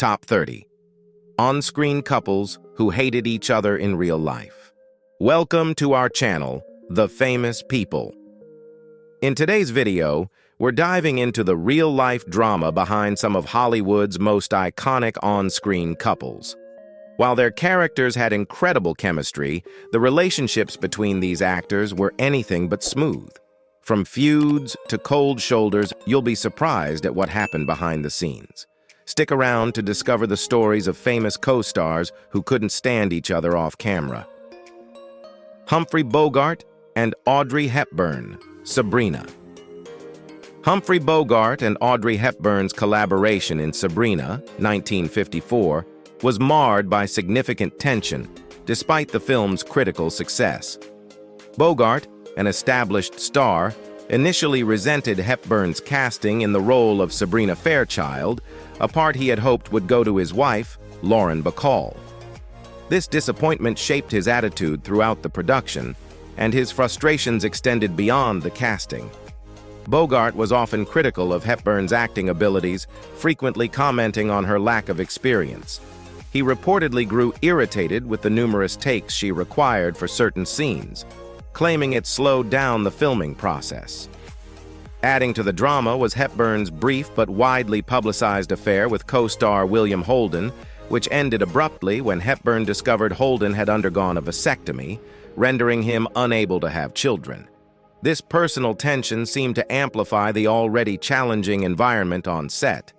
Top 30. On-screen couples who hated each other in real life. Welcome to our channel, The Famous People. In today's video, we're diving into the real-life drama behind some of Hollywood's most iconic on-screen couples. While their characters had incredible chemistry, the relationships between these actors were anything but smooth. From feuds to cold shoulders, you'll be surprised at what happened behind the scenes. Stick around to discover the stories of famous co-stars who couldn't stand each other off camera. Humphrey Bogart and Audrey Hepburn, Sabrina. Humphrey Bogart and Audrey Hepburn's collaboration in Sabrina, 1954, was marred by significant tension, despite the film's critical success. Bogart, an established star, initially resented Hepburn's casting in the role of Sabrina Fairchild, a part he had hoped would go to his wife, Lauren Bacall. This disappointment shaped his attitude throughout the production, and his frustrations extended beyond the casting. Bogart was often critical of Hepburn's acting abilities, frequently commenting on her lack of experience. He reportedly grew irritated with the numerous takes she required for certain scenes, claiming it slowed down the filming process. Adding to the drama was Hepburn's brief but widely publicized affair with co-star William Holden, which ended abruptly when Hepburn discovered Holden had undergone a vasectomy, rendering him unable to have children. This personal tension seemed to amplify the already challenging environment on set.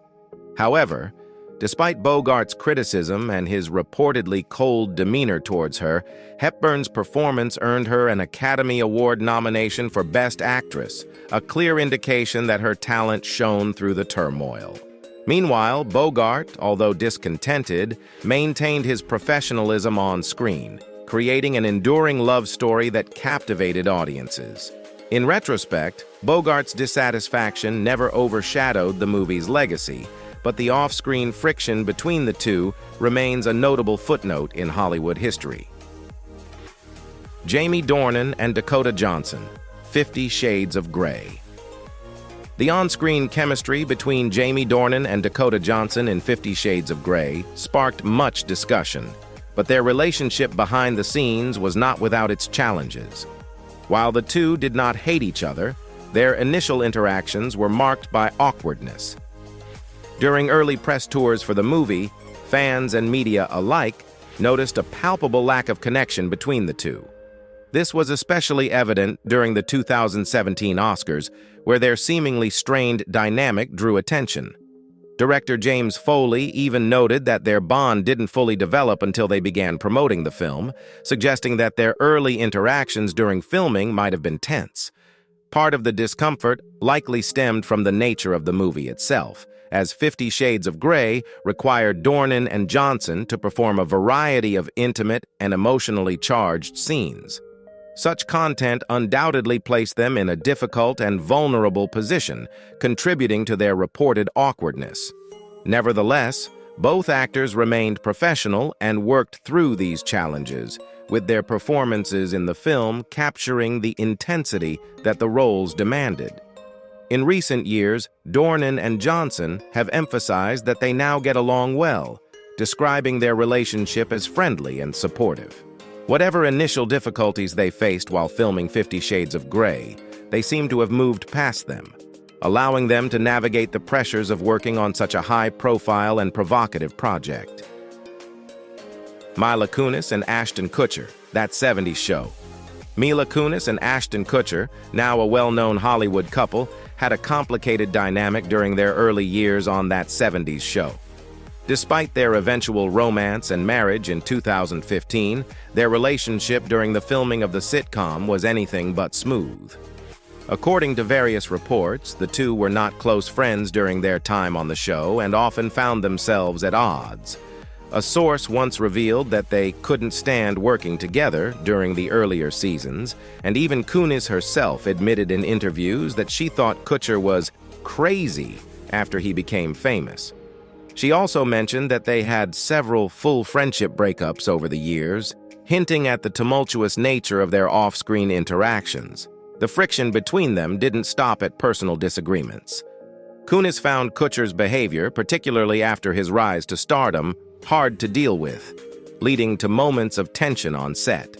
However, despite Bogart's criticism and his reportedly cold demeanor towards her, Hepburn's performance earned her an Academy Award nomination for Best Actress, a clear indication that her talent shone through the turmoil. Meanwhile, Bogart, although discontented, maintained his professionalism on screen, creating an enduring love story that captivated audiences. In retrospect, Bogart's dissatisfaction never overshadowed the movie's legacy, but the off-screen friction between the two remains a notable footnote in Hollywood history. Jamie Dornan and Dakota Johnson, 50 Shades of Grey. The on-screen chemistry between Jamie Dornan and Dakota Johnson in 50 Shades of Grey sparked much discussion, but their relationship behind the scenes was not without its challenges. While the two did not hate each other, their initial interactions were marked by awkwardness. During early press tours for the movie, fans and media alike noticed a palpable lack of connection between the two. This was especially evident during the 2017 Oscars, where their seemingly strained dynamic drew attention. Director James Foley even noted that their bond didn't fully develop until they began promoting the film, suggesting that their early interactions during filming might have been tense. Part of the discomfort likely stemmed from the nature of the movie itself, as 50 Shades of Grey required Dornan and Johnson to perform a variety of intimate and emotionally charged scenes. Such content undoubtedly placed them in a difficult and vulnerable position, contributing to their reported awkwardness. Nevertheless, both actors remained professional and worked through these challenges, with their performances in the film capturing the intensity that the roles demanded. In recent years, Dornan and Johnson have emphasized that they now get along well, describing their relationship as friendly and supportive. Whatever initial difficulties they faced while filming 50 Shades of Grey, they seem to have moved past them, allowing them to navigate the pressures of working on such a high-profile and provocative project. Mila Kunis and Ashton Kutcher, That 70s Show. Mila Kunis and Ashton Kutcher, now a well-known Hollywood couple, had a complicated dynamic during their early years on That 70s Show. Despite their eventual romance and marriage in 2015, their relationship during the filming of the sitcom was anything but smooth. According to various reports, the two were not close friends during their time on the show and often found themselves at odds. A source once revealed that they couldn't stand working together during the earlier seasons, and even Kunis herself admitted in interviews that she thought Kutcher was crazy after he became famous. She also mentioned that they had several full friendship breakups over the years, hinting at the tumultuous nature of their off-screen interactions. The friction between them didn't stop at personal disagreements. Kunis found Kutcher's behavior, particularly after his rise to stardom, hard to deal with, leading to moments of tension on set.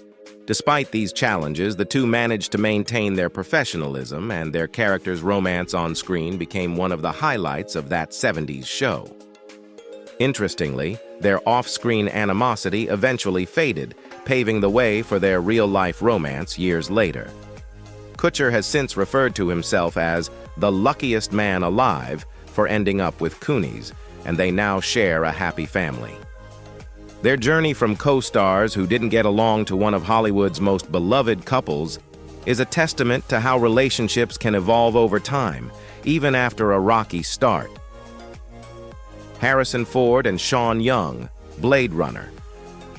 Despite these challenges, the two managed to maintain their professionalism, and their characters' romance on screen became one of the highlights of that 70s show. Interestingly, their off-screen animosity eventually faded, paving the way for their real-life romance years later. Kutcher has since referred to himself as the luckiest man alive for ending up with Kunis, and they now share a happy family. Their journey from co-stars who didn't get along to one of Hollywood's most beloved couples is a testament to how relationships can evolve over time, even after a rocky start. Harrison Ford and Sean Young, Blade Runner.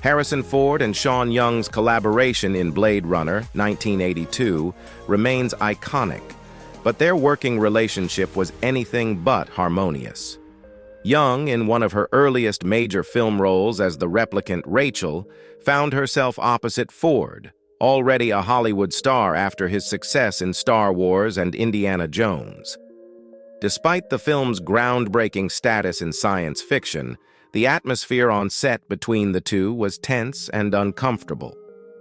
Harrison Ford and Sean Young's collaboration in Blade Runner 1982 remains iconic, but their working relationship was anything but harmonious. Young, in one of her earliest major film roles as the replicant Rachel, found herself opposite Ford, already a Hollywood star after his success in Star Wars and Indiana Jones. Despite the film's groundbreaking status in science fiction, the atmosphere on set between the two was tense and uncomfortable.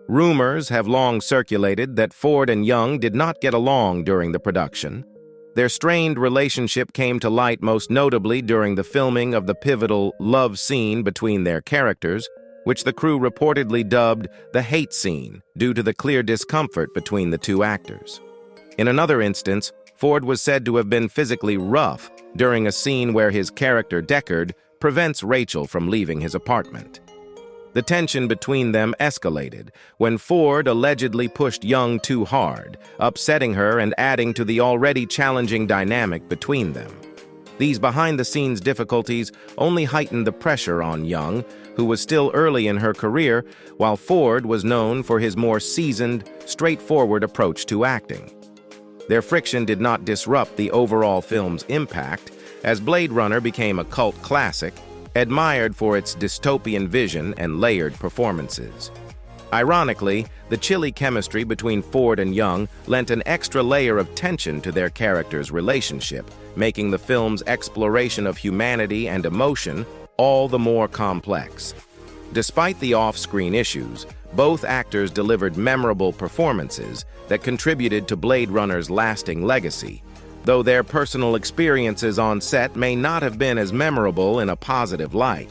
Rumors have long circulated that Ford and Young did not get along during the production. Their strained relationship came to light most notably during the filming of the pivotal love scene between their characters, which the crew reportedly dubbed the hate scene due to the clear discomfort between the two actors. In another instance, Ford was said to have been physically rough during a scene where his character Deckard prevents Rachel from leaving his apartment. The tension between them escalated when Ford allegedly pushed Young too hard, upsetting her and adding to the already challenging dynamic between them. These behind-the-scenes difficulties only heightened the pressure on Young, who was still early in her career, while Ford was known for his more seasoned, straightforward approach to acting. Their friction did not disrupt the overall film's impact, as Blade Runner became a cult classic, admired for its dystopian vision and layered performances. Ironically, the chilly chemistry between Ford and Young lent an extra layer of tension to their characters' relationship, making the film's exploration of humanity and emotion all the more complex. Despite the off-screen issues, both actors delivered memorable performances that contributed to Blade Runner's lasting legacy, though their personal experiences on set may not have been as memorable in a positive light.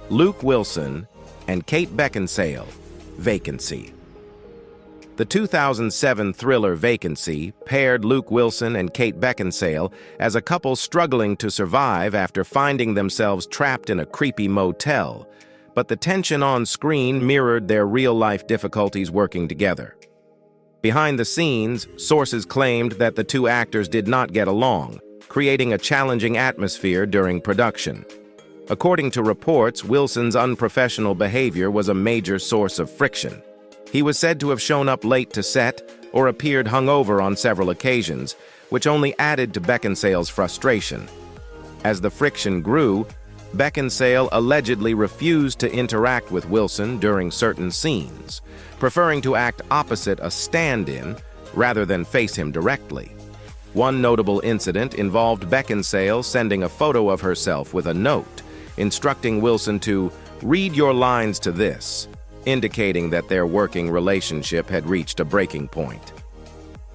Luke Wilson and Kate Beckinsale, Vacancy. The 2007 thriller Vacancy paired Luke Wilson and Kate Beckinsale as a couple struggling to survive after finding themselves trapped in a creepy motel, but the tension on screen mirrored their real-life difficulties working together. Behind the scenes, sources claimed that the two actors did not get along, creating a challenging atmosphere during production. According to reports, Wilson's unprofessional behavior was a major source of friction. He was said to have shown up late to set or appeared hungover on several occasions, which only added to Beckinsale's frustration. As the friction grew, Beckinsale allegedly refused to interact with Wilson during certain scenes, preferring to act opposite a stand-in rather than face him directly. One notable incident involved Beckinsale sending a photo of herself with a note, instructing Wilson to read your lines to this, indicating that their working relationship had reached a breaking point.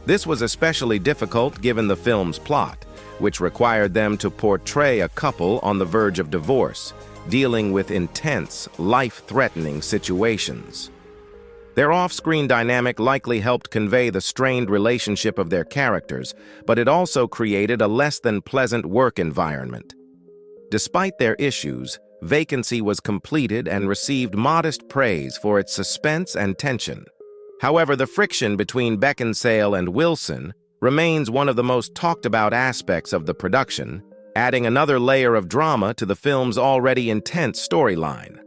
This was especially difficult given the film's plot, which required them to portray a couple on the verge of divorce, dealing with intense, life-threatening situations. Their off-screen dynamic likely helped convey the strained relationship of their characters, but it also created a less-than-pleasant work environment. Despite their issues, Vacancy was completed and received modest praise for its suspense and tension. However, the friction between Beckinsale and Wilson remains one of the most talked-about aspects of the production, adding another layer of drama to the film's already intense storyline.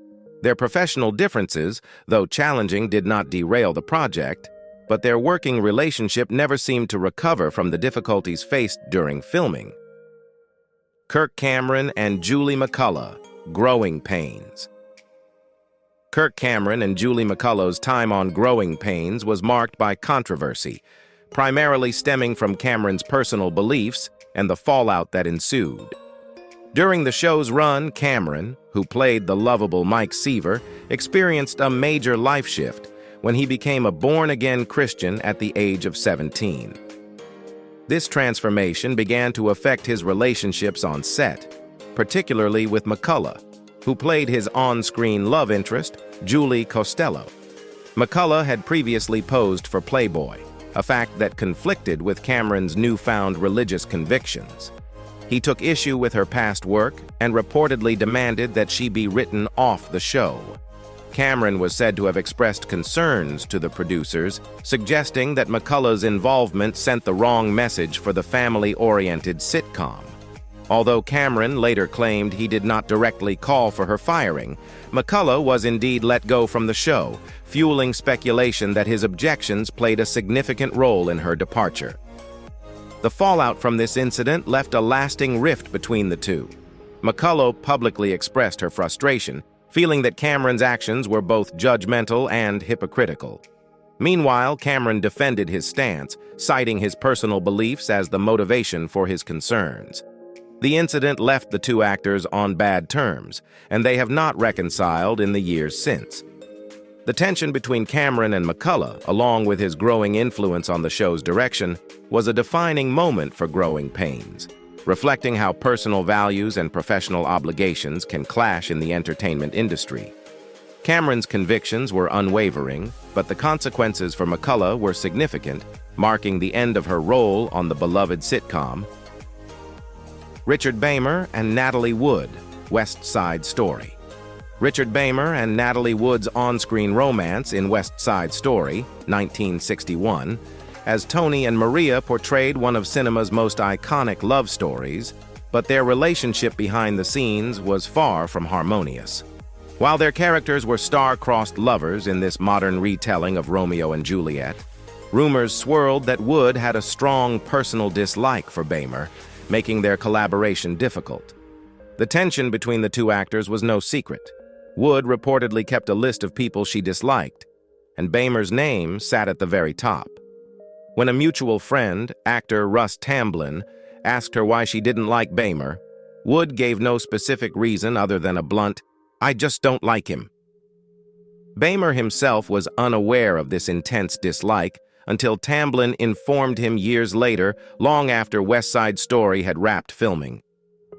Their professional differences, though challenging, did not derail the project, but their working relationship never seemed to recover from the difficulties faced during filming. Kirk Cameron and Julie McCullough, Growing Pains. Kirk Cameron and Julie McCullough's time on Growing Pains was marked by controversy, primarily stemming from Cameron's personal beliefs and the fallout that ensued. During the show's run, Cameron, who played the lovable Mike Seaver, experienced a major life shift when he became a born-again Christian at the age of 17. This transformation began to affect his relationships on set, particularly with McCullough, who played his on-screen love interest, Julie Costello. McCullough had previously posed for Playboy, a fact that conflicted with Cameron's newfound religious convictions. He took issue with her past work and reportedly demanded that she be written off the show. Cameron was said to have expressed concerns to the producers, suggesting that McCullough's involvement sent the wrong message for the family-oriented sitcom. Although Cameron later claimed he did not directly call for her firing, McCullough was indeed let go from the show, fueling speculation that his objections played a significant role in her departure. The fallout from this incident left a lasting rift between the two. McCullough publicly expressed her frustration, feeling that Cameron's actions were both judgmental and hypocritical. Meanwhile, Cameron defended his stance, citing his personal beliefs as the motivation for his concerns. The incident left the two actors on bad terms, and they have not reconciled in the years since. The tension between Cameron and McCullough, along with his growing influence on the show's direction, was a defining moment for Growing Pains, reflecting how personal values and professional obligations can clash in the entertainment industry. Cameron's convictions were unwavering, but the consequences for McCullough were significant, marking the end of her role on the beloved sitcom. Richard Bacher and Natalie Wood, West Side Story. Richard Bacher and Natalie Wood's on-screen romance in West Side Story, 1961, as Tony and Maria portrayed one of cinema's most iconic love stories, but their relationship behind the scenes was far from harmonious. While their characters were star-crossed lovers in this modern retelling of Romeo and Juliet, rumors swirled that Wood had a strong personal dislike for Bacher, making their collaboration difficult. The tension between the two actors was no secret. Wood reportedly kept a list of people she disliked, and Bacher's name sat at the very top. When a mutual friend, actor Russ Tamblyn, asked her why she didn't like Bacher, Wood gave no specific reason other than a blunt, "I just don't like him." Bacher himself was unaware of this intense dislike until Tamblyn informed him years later, long after West Side Story had wrapped filming.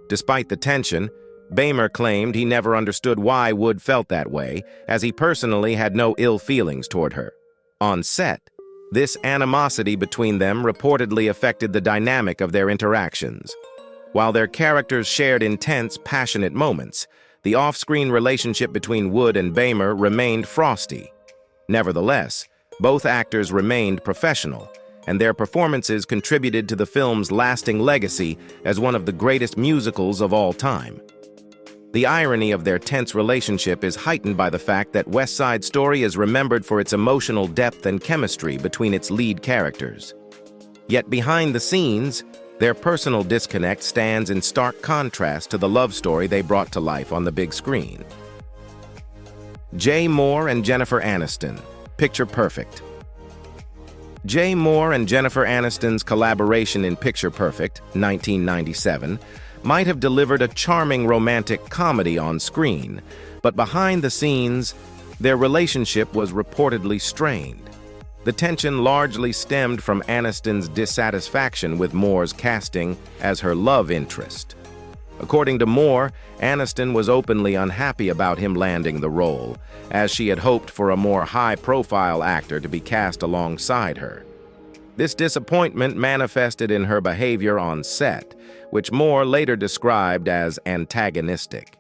Despite the tension, Bacher claimed he never understood why Wood felt that way, as he personally had no ill feelings toward her. On set, this animosity between them reportedly affected the dynamic of their interactions. While their characters shared intense, passionate moments, the off-screen relationship between Wood and Bacher remained frosty. Nevertheless, both actors remained professional, and their performances contributed to the film's lasting legacy as one of the greatest musicals of all time. The irony of their tense relationship is heightened by the fact that West Side Story is remembered for its emotional depth and chemistry between its lead characters. Yet behind the scenes, their personal disconnect stands in stark contrast to the love story they brought to life on the big screen. Jay Mohr and Jennifer Aniston, Picture Perfect. Jay Mohr and Jennifer Aniston's collaboration in Picture Perfect, 1997, might have delivered a charming romantic comedy on screen, but behind the scenes, their relationship was reportedly strained. The tension largely stemmed from Aniston's dissatisfaction with Mohr's casting as her love interest. According to Mohr, Aniston was openly unhappy about him landing the role, as she had hoped for a more high-profile actor to be cast alongside her. This disappointment manifested in her behavior on set, which Mohr later described as antagonistic.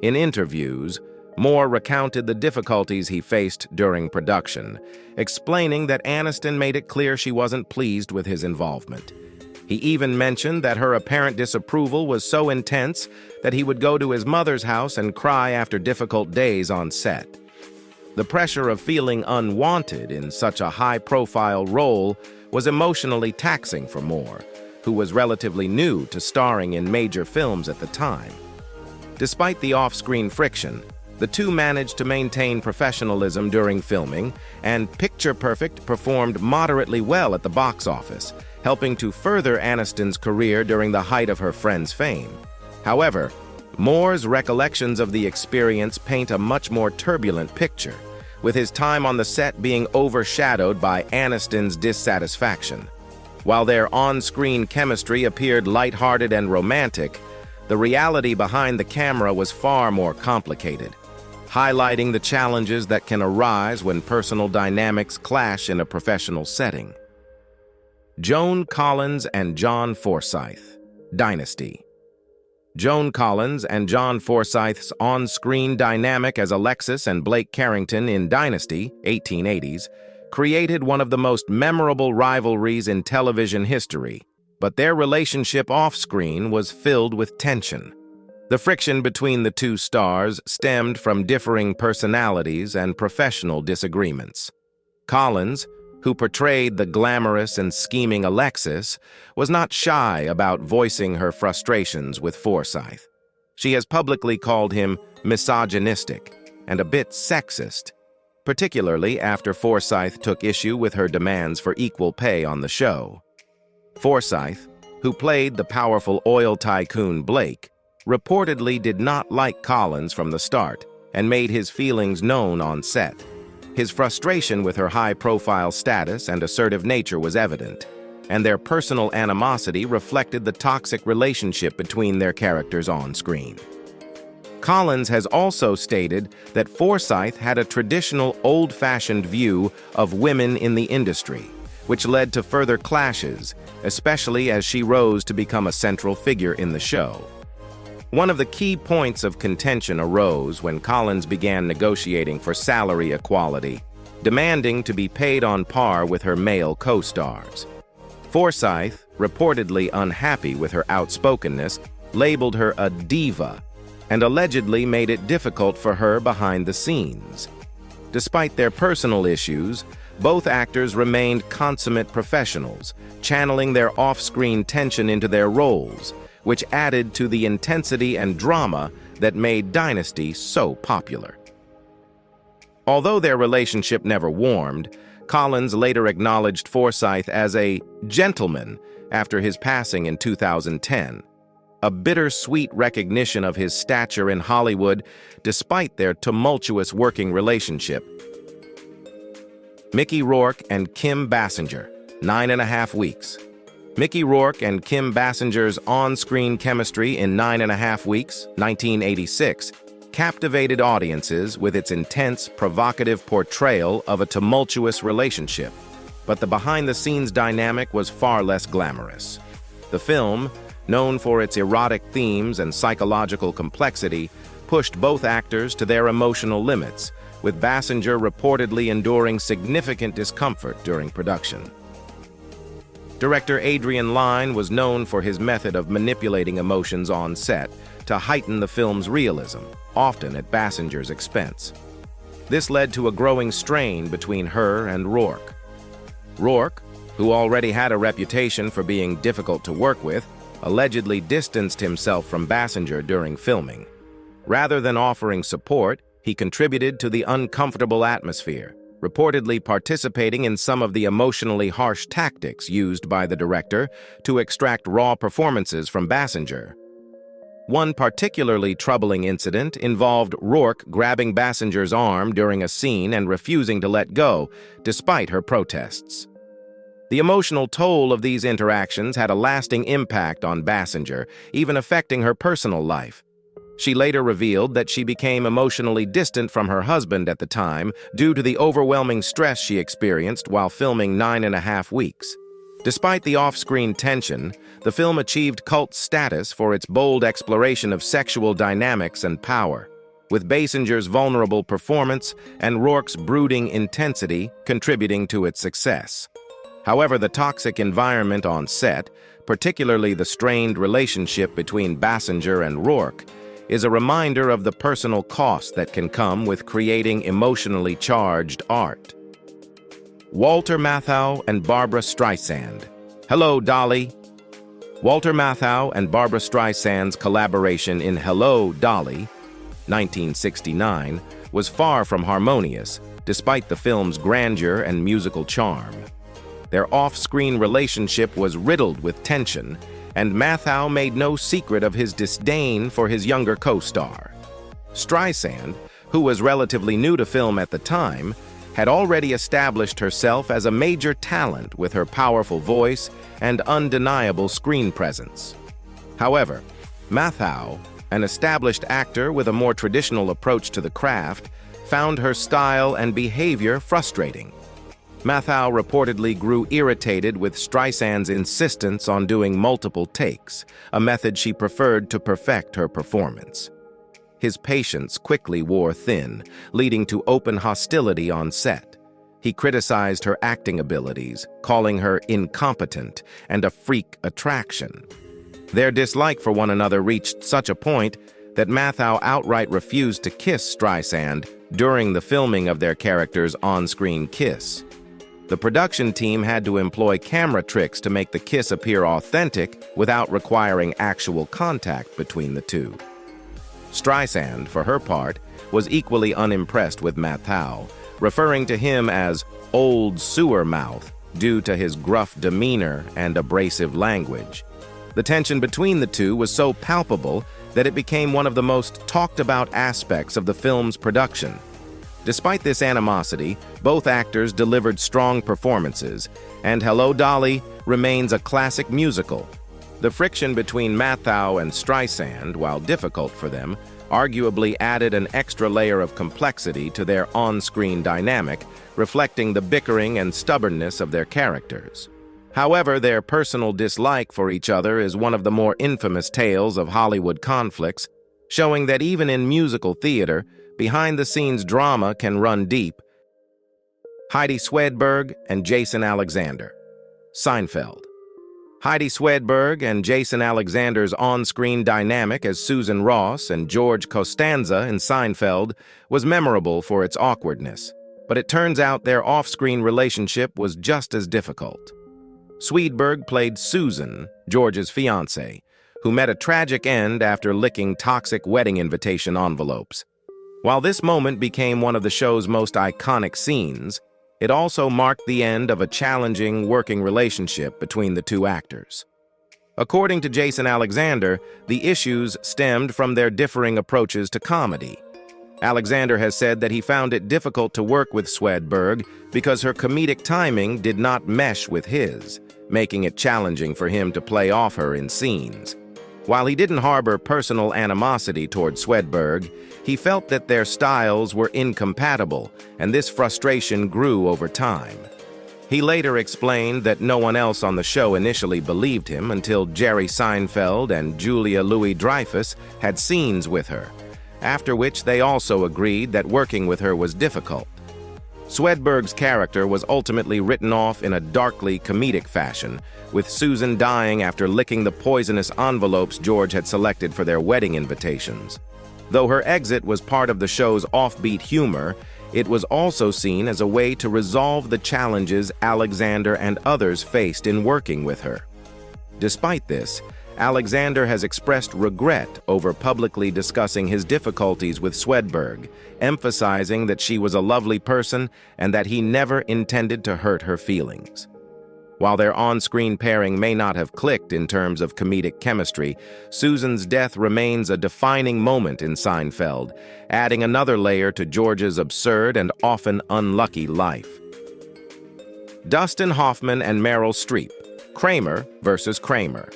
In interviews, Mohr recounted the difficulties he faced during production, explaining that Aniston made it clear she wasn't pleased with his involvement. He even mentioned that her apparent disapproval was so intense that he would go to his mother's house and cry after difficult days on set. The pressure of feeling unwanted in such a high-profile role was emotionally taxing for Mohr, who was relatively new to starring in major films at the time. Despite the off-screen friction, The two managed to maintain professionalism during filming, and Picture Perfect performed moderately well at the box office, helping to further Aniston's career during the height of her friend's fame. However, Moore's recollections of the experience paint a much more turbulent picture, with his time on the set being overshadowed by Aniston's dissatisfaction. While their on-screen chemistry appeared lighthearted and romantic, the reality behind the camera was far more complicated, highlighting the challenges that can arise when personal dynamics clash in a professional setting. Joan Collins and John Forsythe, Dynasty. Joan Collins and John Forsythe's on-screen dynamic as Alexis and Blake Carrington in Dynasty, 1880s, created one of the most memorable rivalries in television history, but their relationship off-screen was filled with tension. The friction between the two stars stemmed from differing personalities and professional disagreements. Collins, who portrayed the glamorous and scheming Alexis, was not shy about voicing her frustrations with Forsythe. She has publicly called him misogynistic and a bit sexist, particularly after Forsythe took issue with her demands for equal pay on the show. Forsythe, who played the powerful oil tycoon Blake, reportedly did not like Collins from the start and made his feelings known on set. His frustration with her high-profile status and assertive nature was evident, and their personal animosity reflected the toxic relationship between their characters on screen. Collins has also stated that Forsythe had a traditional old-fashioned view of women in the industry, which led to further clashes, especially as she rose to become a central figure in the show. One of the key points of contention arose when Collins began negotiating for salary equality, demanding to be paid on par with her male co-stars. Forsythe, reportedly unhappy with her outspokenness, labeled her a diva and allegedly made it difficult for her behind the scenes. Despite their personal issues, both actors remained consummate professionals, channeling their off-screen tension into their roles, which added to the intensity and drama that made Dynasty so popular. Although their relationship never warmed, Collins later acknowledged Forsythe as a gentleman after his passing in 2010, a bittersweet recognition of his stature in Hollywood despite their tumultuous working relationship. Mickey Rourke and Kim Bassinger, 9.5 Weeks. Mickey Rourke and Kim Bassinger's on-screen chemistry in 9.5 Weeks, 1986, captivated audiences with its intense, provocative portrayal of a tumultuous relationship. But the behind-the-scenes dynamic was far less glamorous. The film, known for its erotic themes and psychological complexity, pushed both actors to their emotional limits, with Bassinger reportedly enduring significant discomfort during production. Director Adrian Lyne was known for his method of manipulating emotions on set to heighten the film's realism, often at Bassinger's expense. This led to a growing strain between her and Rourke. Rourke, who already had a reputation for being difficult to work with, allegedly distanced himself from Bassinger during filming. Rather than offering support, he contributed to the uncomfortable atmosphere, reportedly participating in some of the emotionally harsh tactics used by the director to extract raw performances from Bassinger. One particularly troubling incident involved Rourke grabbing Bassinger's arm during a scene and refusing to let go, despite her protests. The emotional toll of these interactions had a lasting impact on Bassinger, even affecting her personal life. She later revealed that she became emotionally distant from her husband at the time due to the overwhelming stress she experienced while filming 9.5 Weeks. Despite the off-screen tension, the film achieved cult status for its bold exploration of sexual dynamics and power, with Bassinger's vulnerable performance and Rourke's brooding intensity contributing to its success. However, the toxic environment on set, particularly the strained relationship between Bassinger and Rourke, is a reminder of the personal cost that can come with creating emotionally charged art. Walter Matthau and Barbra Streisand, Hello Dolly. Walter Matthau and Barbra Streisand's collaboration in Hello Dolly 1969, was far from harmonious, despite the film's grandeur and musical charm. Their off-screen relationship was riddled with tension, and Matthau made no secret of his disdain for his younger co-star. Streisand, who was relatively new to film at the time, had already established herself as a major talent with her powerful voice and undeniable screen presence. However, Matthau, an established actor with a more traditional approach to the craft, found her style and behavior frustrating. Matthau reportedly grew irritated with Streisand's insistence on doing multiple takes, a method she preferred to perfect her performance. His patience quickly wore thin, leading to open hostility on set. He criticized her acting abilities, calling her incompetent and a freak attraction. Their dislike for one another reached such a point that Matthau outright refused to kiss Streisand during the filming of their characters' on-screen kiss. The production team had to employ camera tricks to make the kiss appear authentic without requiring actual contact between the two. Streisand, for her part, was equally unimpressed with Matthau, referring to him as "old sewer mouth" due to his gruff demeanor and abrasive language. The tension between the two was so palpable that it became one of the most talked-about aspects of the film's production. Despite this animosity, both actors delivered strong performances, and Hello Dolly remains a classic musical. The friction between Matthau and Streisand, while difficult for them, arguably added an extra layer of complexity to their on-screen dynamic, reflecting the bickering and stubbornness of their characters. However, their personal dislike for each other is one of the more infamous tales of Hollywood conflicts, showing that even in musical theater, behind-the-scenes drama can run deep. Heidi Swedberg and Jason Alexander. Seinfeld. Heidi Swedberg and Jason Alexander's on-screen dynamic as Susan Ross and George Costanza in Seinfeld was memorable for its awkwardness, but it turns out their off-screen relationship was just as difficult. Swedberg played Susan, George's fiancée, who met a tragic end after licking toxic wedding invitation envelopes. While this moment became one of the show's most iconic scenes, it also marked the end of a challenging working relationship between the two actors. According to Jason Alexander, the issues stemmed from their differing approaches to comedy. Alexander has said that he found it difficult to work with Swedberg because her comedic timing did not mesh with his, making it challenging for him to play off her in scenes. While he didn't harbor personal animosity toward Swedberg, he felt that their styles were incompatible, and this frustration grew over time. He later explained that no one else on the show initially believed him until Jerry Seinfeld and Julia Louis-Dreyfus had scenes with her, after which they also agreed that working with her was difficult. Swedberg's character was ultimately written off in a darkly comedic fashion, with Susan dying after licking the poisonous envelopes George had selected for their wedding invitations. Though her exit was part of the show's offbeat humor, it was also seen as a way to resolve the challenges Alexander and others faced in working with her. Despite this, Alexander has expressed regret over publicly discussing his difficulties with Swedberg, emphasizing that she was a lovely person and that he never intended to hurt her feelings. While their on-screen pairing may not have clicked in terms of comedic chemistry, Susan's death remains a defining moment in Seinfeld, adding another layer to George's absurd and often unlucky life. Dustin Hoffman and Meryl Streep. Kramer versus Kramer.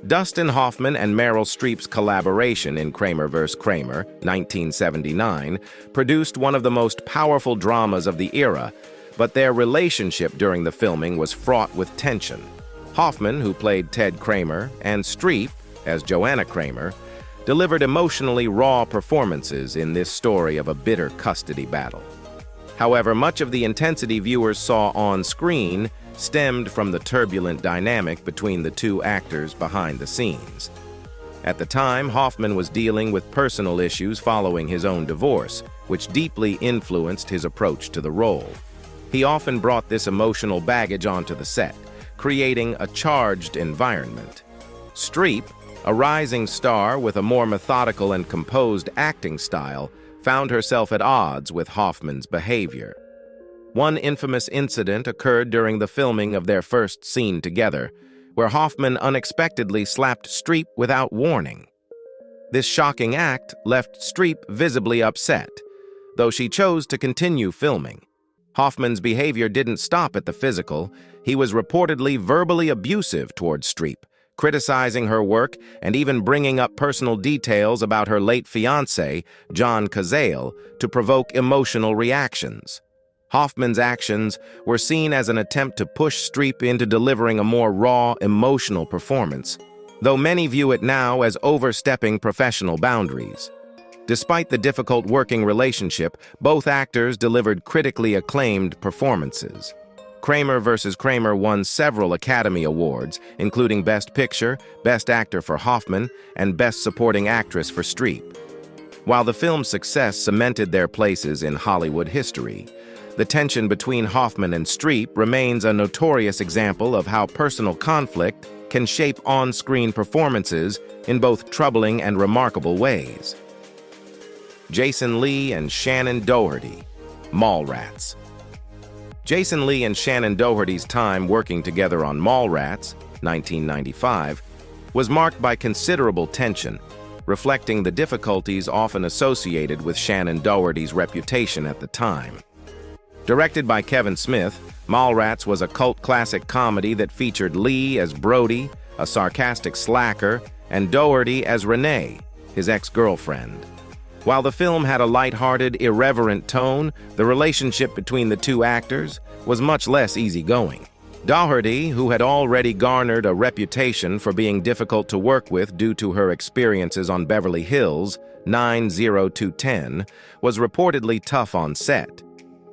Dustin Hoffman and Meryl Streep's collaboration in Kramer vs. Kramer, 1979, produced one of the most powerful dramas of the era, but their relationship during the filming was fraught with tension. Hoffman, who played Ted Kramer, and Streep, as Joanna Kramer, delivered emotionally raw performances in this story of a bitter custody battle. However, much of the intensity viewers saw on screen stemmed from the turbulent dynamic between the two actors behind the scenes. At the time, Hoffman was dealing with personal issues following his own divorce, which deeply influenced his approach to the role. He often brought this emotional baggage onto the set, creating a charged environment. Streep, A rising star with a more methodical and composed acting style found herself at odds with Hoffman's behavior. One infamous incident occurred during the filming of their first scene together, where Hoffman unexpectedly slapped Stre without warning. This shocking act left Stre visibly upset, though she chose to continue filming. Hoffman's behavior didn't stop at the physical. He was reportedly verbally abusive towards Stre, criticizing her work and even bringing up personal details about her late fiancé, John Cazale, to provoke emotional reactions. Hoffman's actions were seen as an attempt to push Stre into delivering a more raw, emotional performance, though many view it now as overstepping professional boundaries. Despite the difficult working relationship, both actors delivered critically acclaimed performances. Kramer vs. Kramer won several Academy Awards, including Best Picture, Best Actor for Hoffman, and Best Supporting Actress for Stre. While the film's success cemented their places in Hollywood history, the tension between Hoffman and Stre remains a notorious example of how personal conflict can shape on-screen performances in both troubling and remarkable ways. Jason Lee and Shannon Doherty, Mallrats. Jason Lee and Shannon Doherty's time working together on Mallrats, 1995, was marked by considerable tension, reflecting the difficulties often associated with Shannon Doherty's reputation at the time. Directed by Kevin Smith, Mallrats was a cult classic comedy that featured Lee as Brody, a sarcastic slacker, and Doherty as Renee, his ex-girlfriend. While the film had a light-hearted, irreverent tone, the relationship between the two actors was much less easygoing. Doherty, who had already garnered a reputation for being difficult to work with due to her experiences on Beverly Hills 90210, was reportedly tough on set.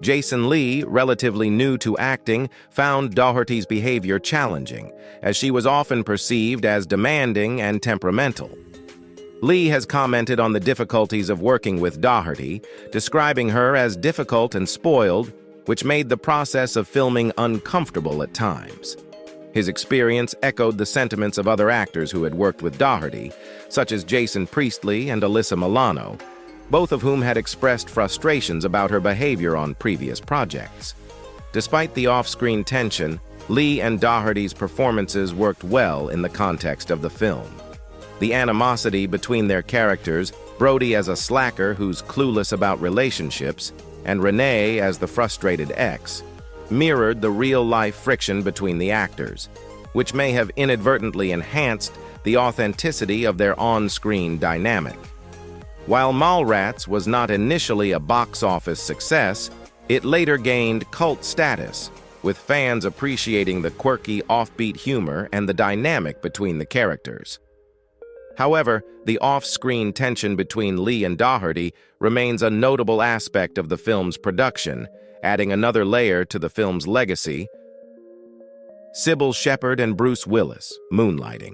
Jason Lee, relatively new to acting, found Doherty's behavior challenging, as she was often perceived as demanding and temperamental. Lee has commented on the difficulties of working with Doherty, describing her as difficult and spoiled, which made the process of filming uncomfortable at times. His experience echoed the sentiments of other actors who had worked with Doherty, such as Jason Priestley and Alyssa Milano, both of whom had expressed frustrations about her behavior on previous projects. Despite the off-screen tension, Lee and Doherty's performances worked well in the context of the film. The animosity between their characters, Brody as a slacker who's clueless about relationships, and Renee as the frustrated ex, mirrored the real-life friction between the actors, which may have inadvertently enhanced the authenticity of their on-screen dynamic. While Mallrats was not initially a box office success, it later gained cult status, with fans appreciating the quirky, offbeat humor and the dynamic between the characters. However, the off-screen tension between Lee and Doherty remains a notable aspect of the film's production, adding another layer to the film's legacy. Cibil Shepherd and Bruce Willis, Moonlighting.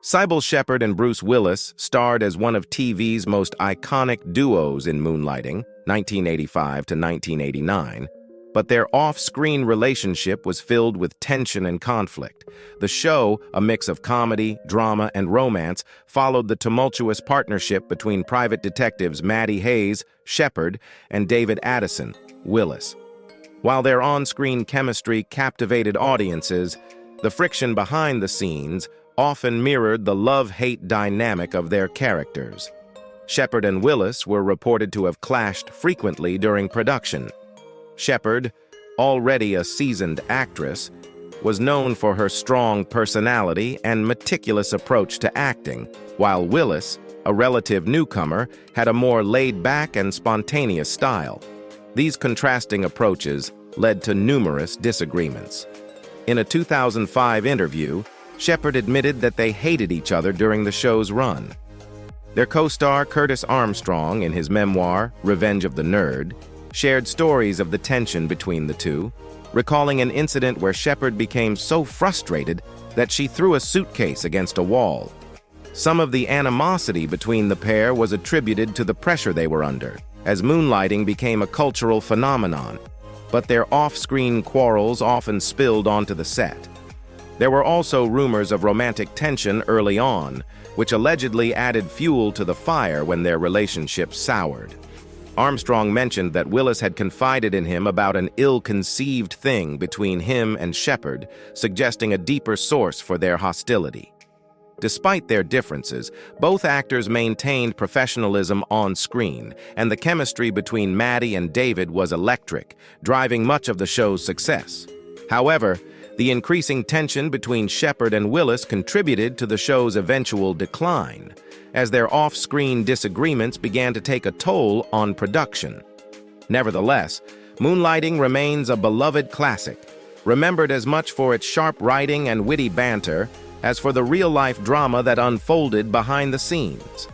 Cibil Shepherd and Bruce Willis starred as one of TV's most iconic duos in Moonlighting, 1985 to 1989, but their off-screen relationship was filled with tension and conflict. The show, a mix of comedy, drama, and romance, followed the tumultuous partnership between private detectives Maddie Hayes, Shepherd, and David Addison, Willis. While their on-screen chemistry captivated audiences, the friction behind the scenes often mirrored the love-hate dynamic of their characters. Shepherd and Willis were reported to have clashed frequently during production. Shepherd, already a seasoned actress, was known for her strong personality and meticulous approach to acting, while Willis, a relative newcomer, had a more laid-back and spontaneous style. These contrasting approaches led to numerous disagreements. In a 2005 interview, Shepherd admitted that they hated each other during the show's run. Their co-star Curtis Armstrong, in his memoir, Revenge of the Nerd, shared stories of the tension between the two, recalling an incident where Shepherd became so frustrated that she threw a suitcase against a wall. Some of the animosity between the pair was attributed to the pressure they were under, as Moonlighting became a cultural phenomenon, but their off-screen quarrels often spilled onto the set. There were also rumors of romantic tension early on, which allegedly added fuel to the fire when their relationship soured. Armstrong mentioned that Willis had confided in him about an ill-conceived thing between him and Shepard, suggesting a deeper source for their hostility. Despite their differences, both actors maintained professionalism on screen, and the chemistry between Maddie and David was electric, driving much of the show's success. However, the increasing tension between Shepard and Willis contributed to the show's eventual decline, as their off-screen disagreements began to take a toll on production. Nevertheless, Moonlighting remains a beloved classic, remembered as much for its sharp writing and witty banter as for the real-life drama that unfolded behind the scenes.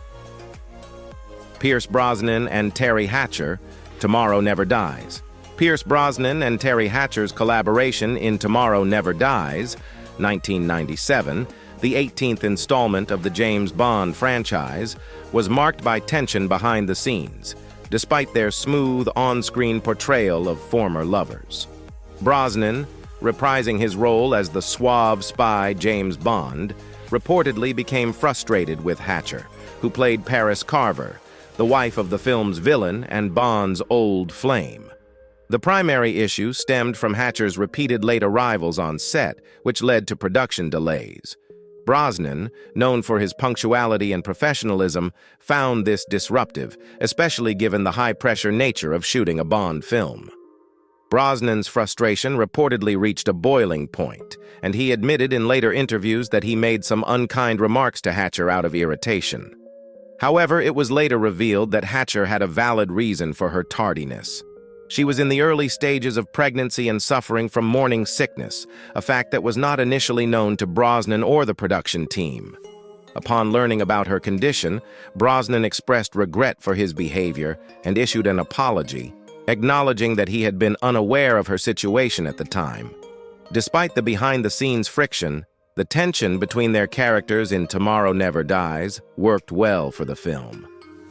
Pierce Brosnan and Terry Hatcher, Tomorrow Never Dies. Pierce Brosnan and Terry Hatcher's collaboration in Tomorrow Never Dies, 1997, the 18th installment of the James Bond franchise, was marked by tension behind the scenes, despite their smooth on-screen portrayal of former lovers. Brosnan, reprising his role as the suave spy James Bond, reportedly became frustrated with Hatcher, who played Paris Carver, the wife of the film's villain and Bond's old flame. The primary issue stemmed from Hatcher's repeated late arrivals on set, which led to production delays. Brosnan, known for his punctuality and professionalism, found this disruptive, especially given the high-pressure nature of shooting a Bond film. Brosnan's frustration reportedly reached a boiling point, and he admitted in later interviews that he made some unkind remarks to Hatcher out of irritation. However, it was later revealed that Hatcher had a valid reason for her tardiness. She was in the early stages of pregnancy and suffering from morning sickness, a fact that was not initially known to Brosnan or the production team. Upon learning about her condition, Brosnan expressed regret for his behavior and issued an apology, acknowledging that he had been unaware of her situation at the time. Despite the behind-the-scenes friction, the tension between their characters in Tomorrow Never Dies worked well for the film.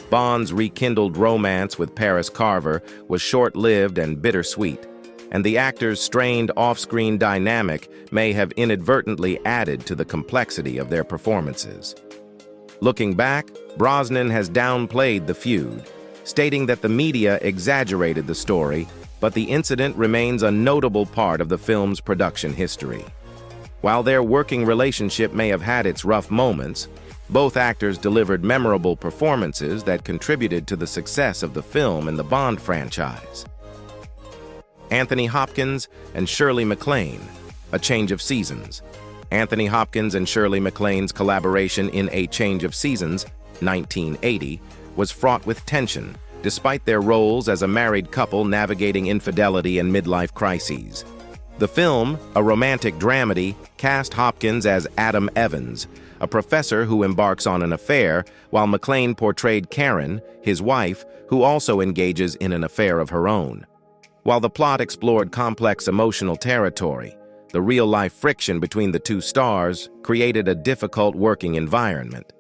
Bond's rekindled romance with Paris Carver was short-lived and bittersweet, and the actors' strained off-screen dynamic may have inadvertently added to the complexity of their performances. Looking back, Brosnan has downplayed the feud, stating that the media exaggerated the story, but the incident remains a notable part of the film's production history. While their working relationship may have had its rough moments, both actors delivered memorable performances that contributed to the success of the film and the Bond franchise. Anthony Hopkins and Shirley MacLaine, A Change of Seasons. Anthony Hopkins and Shirley MacLaine's collaboration in A Change of Seasons, 1980, was fraught with tension, despite their roles as a married couple navigating infidelity and midlife crises. The film, a romantic dramedy, cast Hopkins as Adam Evans, a professor who embarks on an affair, while MacLaine portrayed Karen, his wife, who also engages in an affair of her own. While the plot explored complex emotional territory, the real-life friction between the two stars created a difficult working environment.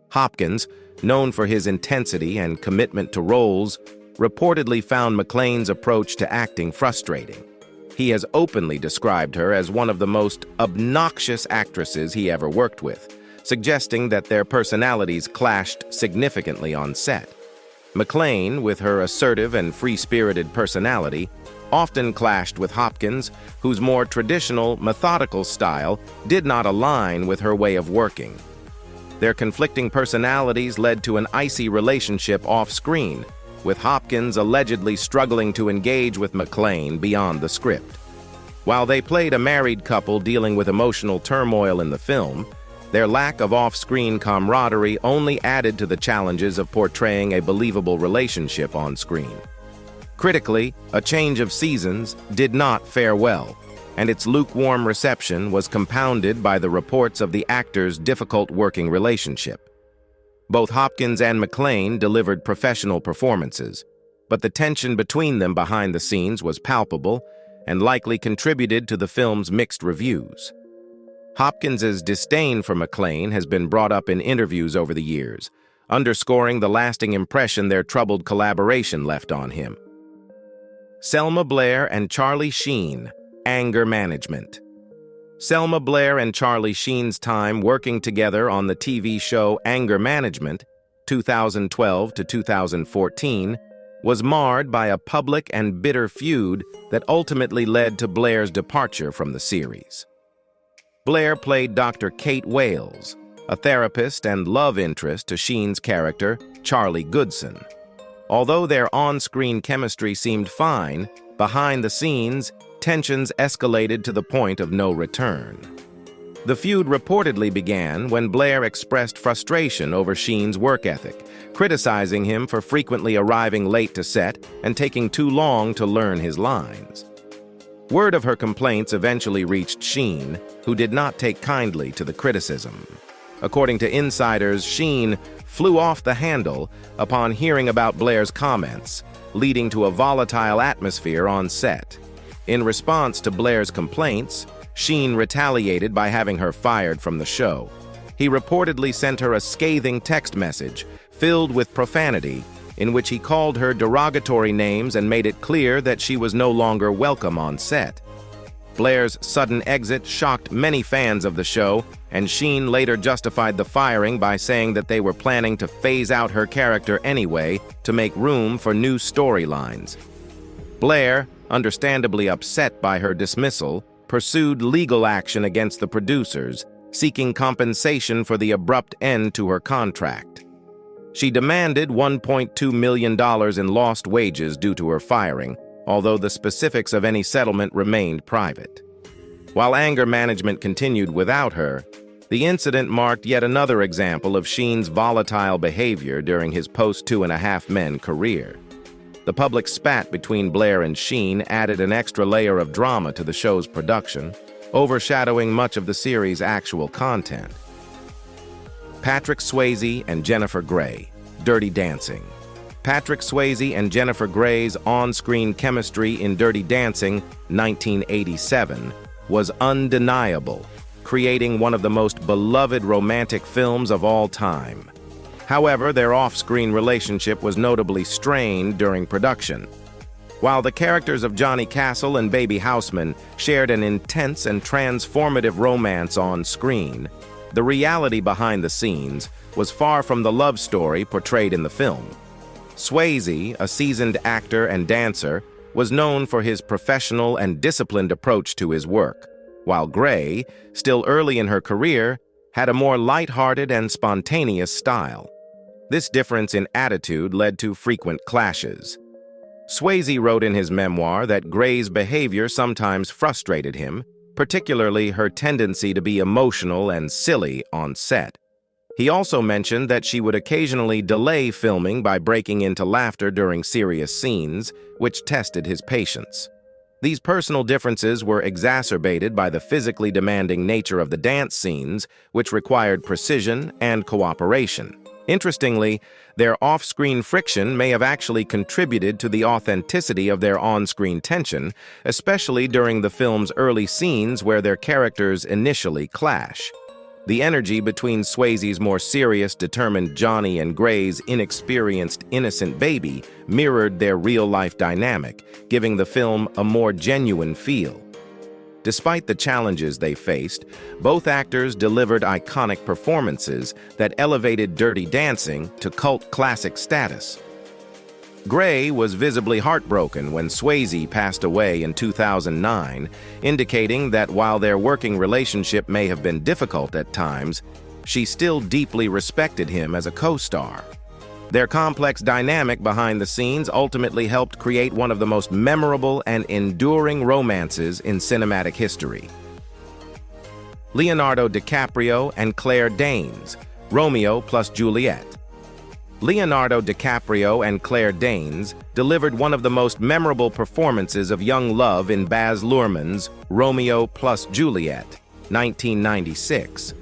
Hopkins, known for his intensity and commitment to roles, reportedly found MacLaine's approach to acting frustrating. He has openly described her as one of the most obnoxious actresses he ever worked with, suggesting that their personalities clashed significantly on set. MacLaine, with her assertive and free-spirited personality, often clashed with Hopkins, whose more traditional, methodical style did not align with her way of working. Their conflicting personalities led to an icy relationship off-screen, with Hopkins allegedly struggling to engage with MacLaine beyond the script. While they played a married couple dealing with emotional turmoil in the film, their lack of off-screen camaraderie only added to the challenges of portraying a believable relationship on screen. Critically, A Change of Seasons did not fare well, and its lukewarm reception was compounded by the reports of the actors' difficult working relationship. Both Hopkins and MacLaine delivered professional performances, but the tension between them behind the scenes was palpable and likely contributed to the film's mixed reviews. Hopkins's disdain for MacLaine has been brought up in interviews over the years, underscoring the lasting impression their troubled collaboration left on him. Selma Blair and Charlie Sheen, Anger Management. Selma Blair and Charlie Sheen's time working together on the TV show Anger Management, 2012 to 2014, was marred by a public and bitter feud that ultimately led to Blair's departure from the series. Blair played Dr. Kate Wales, a therapist and love interest to Sheen's character, Charlie Goodson. Although their on-screen chemistry seemed fine, behind the scenes, tensions escalated to the point of no return. The feud reportedly began when Blair expressed frustration over Sheen's work ethic, criticizing him for frequently arriving late to set and taking too long to learn his lines. Word of her complaints eventually reached Sheen, who did not take kindly to the criticism. According to insiders, Sheen flew off the handle upon hearing about Blair's comments, leading to a volatile atmosphere on set. In response to Blair's complaints, Sheen retaliated by having her fired from the show. He reportedly sent her a scathing text message filled with profanity, in which he called her derogatory names and made it clear that she was no longer welcome on set. Blair's sudden exit shocked many fans of the show, and Sheen later justified the firing by saying that they were planning to phase out her character anyway to make room for new storylines. Blair, understandably upset by her dismissal, pursued legal action against the producers, seeking compensation for the abrupt end to her contract. She demanded $1.2 million in lost wages due to her firing, although the specifics of any settlement remained private. While Anger Management continued without her, the incident marked yet another example of Sheen's volatile behavior during his post-Two and a Half Men career. The public spat between Blair and Sheen added an extra layer of drama to the show's production, overshadowing much of the series' actual content. Patrick Swayze and Jennifer Grey, Dirty Dancing. Patrick Swayze and Jennifer Grey's on-screen chemistry in Dirty Dancing, 1987, was undeniable, creating one of the most beloved romantic films of all time. However, their off-screen relationship was notably strained during production. While the characters of Johnny Castle and Baby Houseman shared an intense and transformative romance on screen, the reality behind the scenes was far from the love story portrayed in the film. Swayze, a seasoned actor and dancer, was known for his professional and disciplined approach to his work, while Grey, still early in her career, had a more light-hearted and spontaneous style. This difference in attitude led to frequent clashes. Swayze wrote in his memoir that Grey's behavior sometimes frustrated him, particularly her tendency to be emotional and silly on set. He also mentioned that she would occasionally delay filming by breaking into laughter during serious scenes, which tested his patience. These personal differences were exacerbated by the physically demanding nature of the dance scenes, which required precision and cooperation. Interestingly, their off-screen friction may have actually contributed to the authenticity of their on-screen tension, especially during the film's early scenes where their characters initially clash. The energy between Swayze's more serious, determined Johnny and Grey's inexperienced, innocent baby mirrored their real-life dynamic, giving the film a more genuine feel. Despite the challenges they faced, both actors delivered iconic performances that elevated Dirty Dancing to cult classic status. Grey was visibly heartbroken when Swayze passed away in 2009, indicating that while their working relationship may have been difficult at times, she still deeply respected him as a co-star. Their complex dynamic behind the scenes ultimately helped create one of the most memorable and enduring romances in cinematic history. Leonardo DiCaprio and Claire Danes, Romeo plus Juliet. Leonardo DiCaprio and Claire Danes delivered one of the most memorable performances of young love in Baz Luhrmann's Romeo plus Juliet, 1996.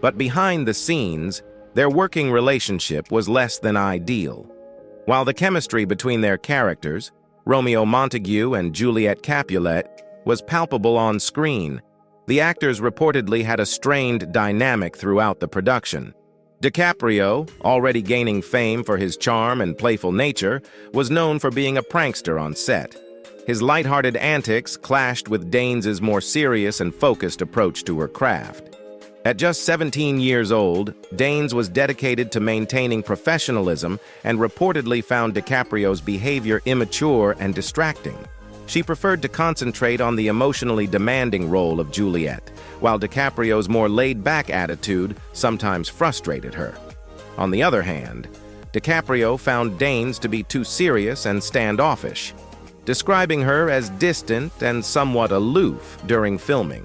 But behind the scenes, their working relationship was less than ideal. While the chemistry between their characters, Romeo Montague and Juliet Capulet, was palpable on screen, the actors reportedly had a strained dynamic throughout the production. DiCaprio, already gaining fame for his charm and playful nature, was known for being a prankster on set. His lighthearted antics clashed with Danes' more serious and focused approach to her craft. At just 17 years old, Danes was dedicated to maintaining professionalism and reportedly found DiCaprio's behavior immature and distracting. She preferred to concentrate on the emotionally demanding role of Juliet, while DiCaprio's more laid-back attitude sometimes frustrated her. On the other hand, DiCaprio found Danes to be too serious and standoffish, describing her as distant and somewhat aloof during filming.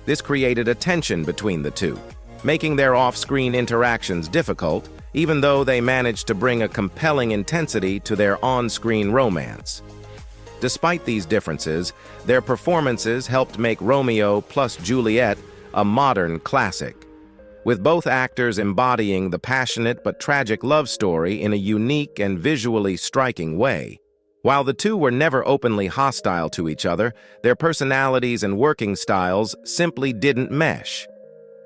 This created a tension between the two, making their off-screen interactions difficult, even though they managed to bring a compelling intensity to their on-screen romance. Despite these differences, their performances helped make Romeo plus Juliet a modern classic, with both actors embodying the passionate but tragic love story in a unique and visually striking way. While the two were never openly hostile to each other, their personalities and working styles simply didn't mesh.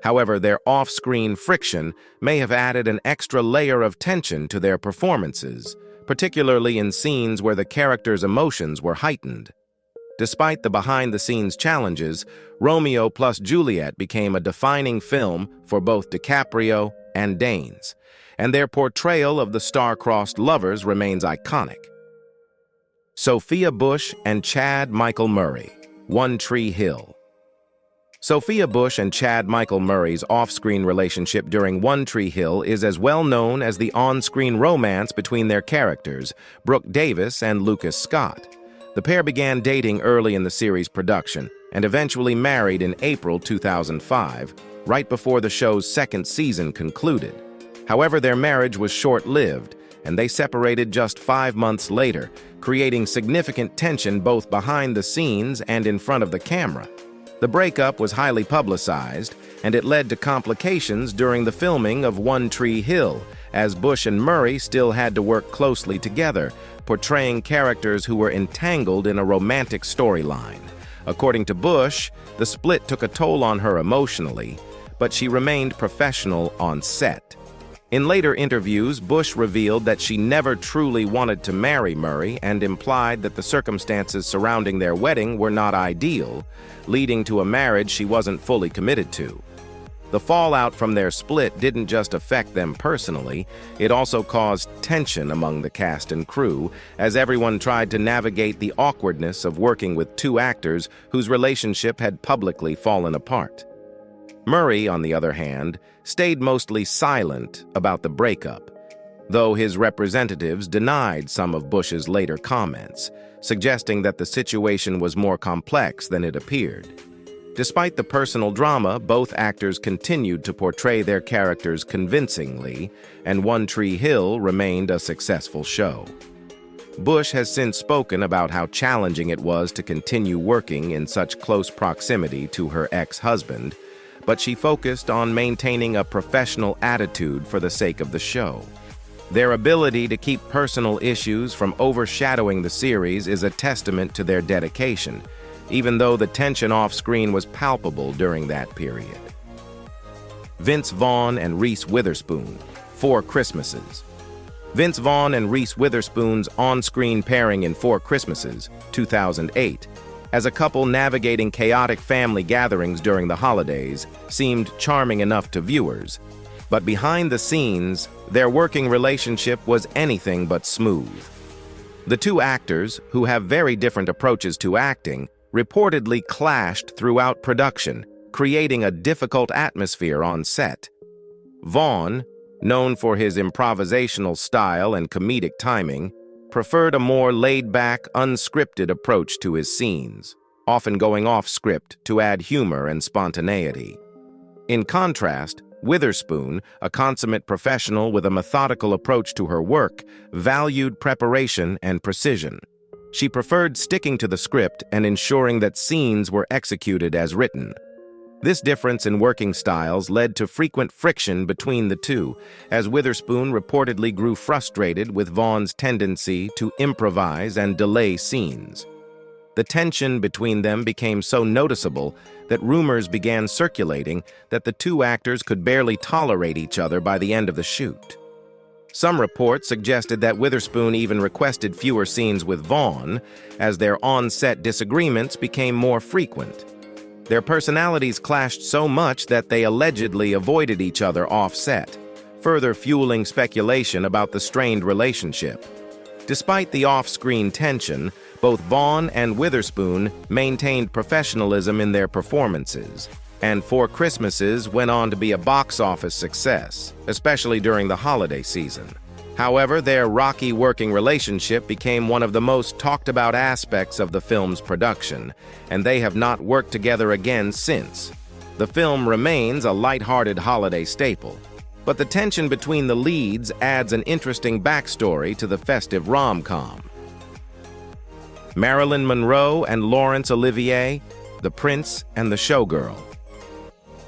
However, their off-screen friction may have added an extra layer of tension to their performances, particularly in scenes where the characters' emotions were heightened. Despite the behind-the-scenes challenges, Romeo plus Juliet became a defining film for both DiCaprio and Danes, and their portrayal of the star-crossed lovers remains iconic. Sophia Bush and Chad Michael Murray, One Tree Hill. Sophia Bush and Chad Michael Murray's off-screen relationship during One Tree Hill is as well known as the on-screen romance between their characters, Brooke Davis and Lucas Scott. The pair began dating early in the series' production and eventually married in April 2005, right before the show's second season concluded. However, their marriage was short-lived, and they separated just 5 months later, creating significant tension both behind the scenes and in front of the camera. The breakup was highly publicized, and it led to complications during the filming of One Tree Hill, as Bush and Murray still had to work closely together, portraying characters who were entangled in a romantic storyline. According to Bush, the split took a toll on her emotionally, but she remained professional on set. In later interviews, Bush revealed that she never truly wanted to marry Murray and implied that the circumstances surrounding their wedding were not ideal, leading to a marriage she wasn't fully committed to. The fallout from their split didn't just affect them personally, it also caused tension among the cast and crew, as everyone tried to navigate the awkwardness of working with two actors whose relationship had publicly fallen apart. Murray, on the other hand, stayed mostly silent about the breakup, though his representatives denied some of Bush's later comments, suggesting that the situation was more complex than it appeared. Despite the personal drama, both actors continued to portray their characters convincingly, and One Tree Hill remained a successful show. Bush has since spoken about how challenging it was to continue working in such close proximity to her ex-husband, but she focused on maintaining a professional attitude for the sake of the show. Their ability to keep personal issues from overshadowing the series is a testament to their dedication, even though the tension off-screen was palpable during that period. Vince Vaughn and Reese Witherspoon, Four Christmases. Vince Vaughn and Reese Witherspoon's on-screen pairing in Four Christmases, 2008, as a couple navigating chaotic family gatherings during the holidays, seemed charming enough to viewers. But behind the scenes, their working relationship was anything but smooth. The two actors, who have very different approaches to acting, reportedly clashed throughout production, creating a difficult atmosphere on set. Vaughn, known for his improvisational style and comedic timing, preferred a more laid-back, unscripted approach to his scenes, often going off-script to add humor and spontaneity. In contrast, Witherspoon, a consummate professional with a methodical approach to her work, valued preparation and precision. She preferred sticking to the script and ensuring that scenes were executed as written. This difference in working styles led to frequent friction between the two, as Witherspoon reportedly grew frustrated with Vaughn's tendency to improvise and delay scenes. The tension between them became so noticeable that rumors began circulating that the two actors could barely tolerate each other by the end of the shoot. Some reports suggested that Witherspoon even requested fewer scenes with Vaughn, as their on-set disagreements became more frequent. Their personalities clashed so much that they allegedly avoided each other off-set, further fueling speculation about the strained relationship. Despite the off-screen tension, both Vaughn and Witherspoon maintained professionalism in their performances, and Four Christmases went on to be a box office success, especially during the holiday season. However, their rocky working relationship became one of the most talked about aspects of the film's production, and they have not worked together again since. The film remains a lighthearted holiday staple, but the tension between the leads adds an interesting backstory to the festive rom-com. Marilyn Monroe and Laurence Olivier, The Prince and the Showgirl.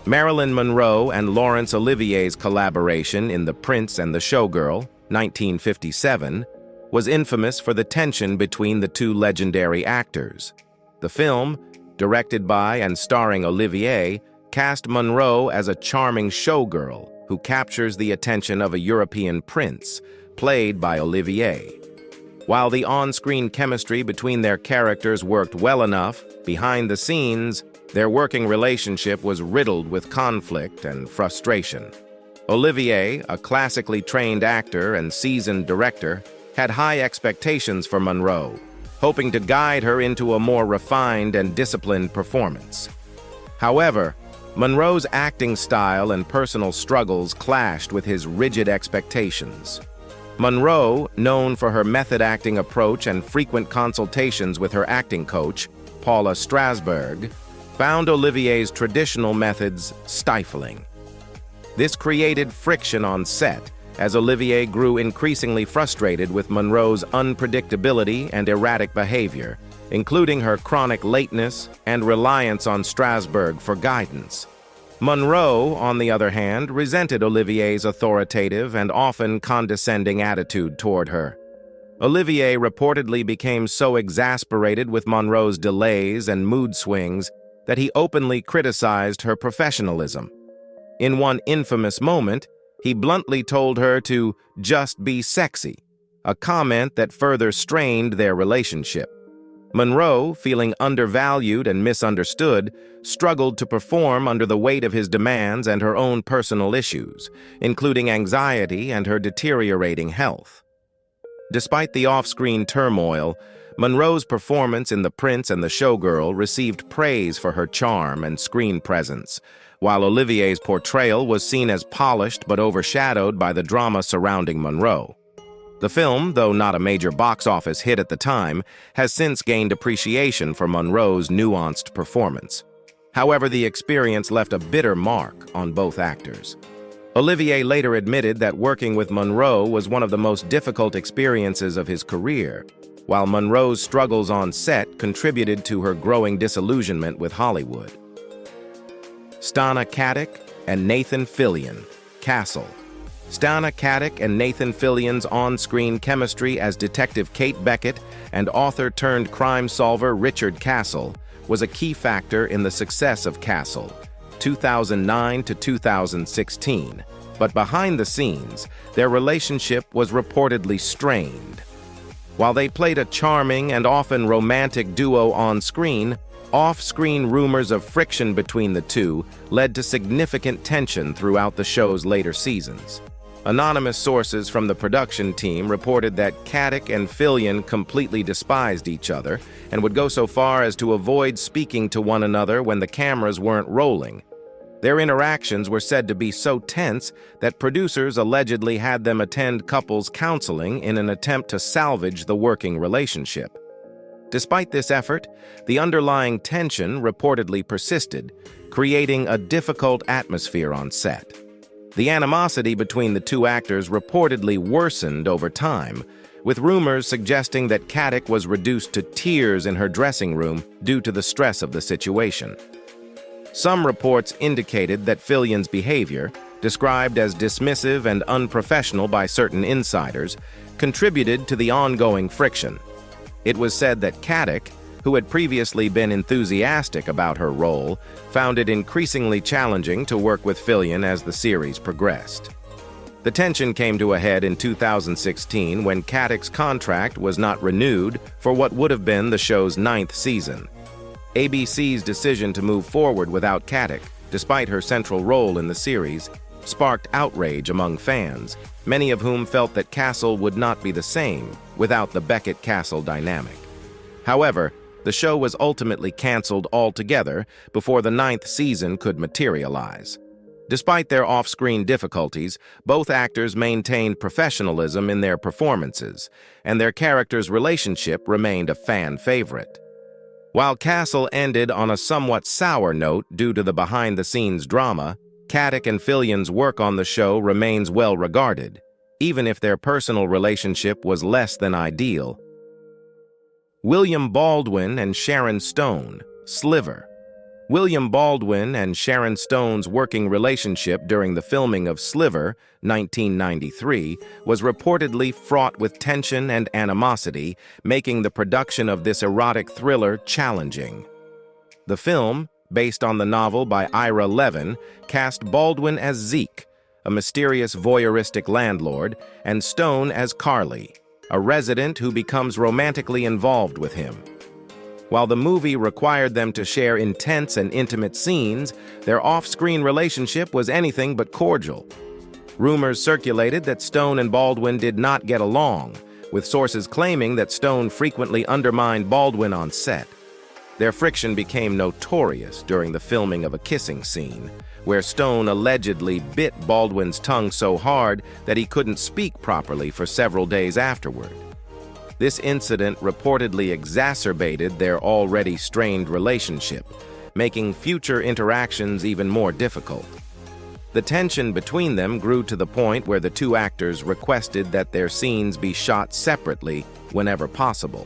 Marilyn Monroe and Laurence Olivier's collaboration in The Prince and the Showgirl, 1957, was infamous for the tension between the two legendary actors. The film, directed by and starring Olivier, cast Monroe as a charming showgirl who captures the attention of a European prince, played by Olivier. While the on-screen chemistry between their characters worked well enough, behind the scenes, their working relationship was riddled with conflict and frustration. Olivier, a classically trained actor and seasoned director, had high expectations for Monroe, hoping to guide her into a more refined and disciplined performance. However, Monroe's acting style and personal struggles clashed with his rigid expectations. Monroe, known for her method acting approach and frequent consultations with her acting coach, Paula Strasberg, found Olivier's traditional methods stifling. This created friction on set, as Olivier grew increasingly frustrated with Monroe's unpredictability and erratic behavior, including her chronic lateness and reliance on Strasberg for guidance. Monroe, on the other hand, resented Olivier's authoritative and often condescending attitude toward her. Olivier reportedly became so exasperated with Monroe's delays and mood swings that he openly criticized her professionalism. In one infamous moment, he bluntly told her to just be sexy, a comment that further strained their relationship. Monroe, feeling undervalued and misunderstood, struggled to perform under the weight of his demands and her own personal issues, including anxiety and her deteriorating health. Despite the off-screen turmoil, Monroe's performance in The Prince and the Showgirl received praise for her charm and screen presence, while Olivier's portrayal was seen as polished but overshadowed by the drama surrounding Monroe. The film, though not a major box office hit at the time, has since gained appreciation for Monroe's nuanced performance. However, the experience left a bitter mark on both actors. Olivier later admitted that working with Monroe was one of the most difficult experiences of his career, while Monroe's struggles on set contributed to her growing disillusionment with Hollywood. Stana Katic and Nathan Fillion, Castle. Stana Katic and Nathan Fillion's on-screen chemistry as Detective Kate Beckett and author-turned-crime solver Richard Castle was a key factor in the success of Castle, 2009 to 2016, but behind the scenes, their relationship was reportedly strained. While they played a charming and often romantic duo on screen, off-screen rumors of friction between the two led to significant tension throughout the show's later seasons. Anonymous sources from the production team reported that Katic and Fillion completely despised each other and would go so far as to avoid speaking to one another when the cameras weren't rolling. Their interactions were said to be so tense that producers allegedly had them attend couples counseling in an attempt to salvage the working relationship. Despite this effort, the underlying tension reportedly persisted, creating a difficult atmosphere on set. The animosity between the two actors reportedly worsened over time, with rumors suggesting that Katic was reduced to tears in her dressing room due to the stress of the situation. Some reports indicated that Fillion's behavior, described as dismissive and unprofessional by certain insiders, contributed to the ongoing friction. It was said that Katic, who had previously been enthusiastic about her role, found it increasingly challenging to work with Fillion as the series progressed. The tension came to a head in 2016 when Caddick's contract was not renewed for what would have been the show's 9th season. ABC's decision to move forward without Caddick, despite her central role in the series, sparked outrage among fans, many of whom felt that Castle would not be the same without the Beckett-Castle dynamic. However, the show was ultimately canceled altogether before the 9th season could materialize. Despite their off-screen difficulties, both actors maintained professionalism in their performances, and their characters' relationship remained a fan favorite. While Castle ended on a somewhat sour note due to the behind-the-scenes drama, Caddick and Fillion's work on the show remains well regarded, even if their personal relationship was less than ideal. William Baldwin and Sharon Stone, Sliver. William Baldwin and Sharon Stone's working relationship during the filming of Sliver, 1993, was reportedly fraught with tension and animosity, making the production of this erotic thriller challenging. The film, based on the novel by Ira Levin, cast Baldwin as Zeke, a mysterious voyeuristic landlord, and Stone as Carly, a resident who becomes romantically involved with him. While the movie required them to share intense and intimate scenes, their off-screen relationship was anything but cordial. Rumors circulated that Stone and Baldwin did not get along, with sources claiming that Stone frequently undermined Baldwin on set. Their friction became notorious during the filming of a kissing scene, where Stone allegedly bit Baldwin's tongue so hard that he couldn't speak properly for several days afterward. This incident reportedly exacerbated their already strained relationship, making future interactions even more difficult. The tension between them grew to the point where the two actors requested that their scenes be shot separately whenever possible.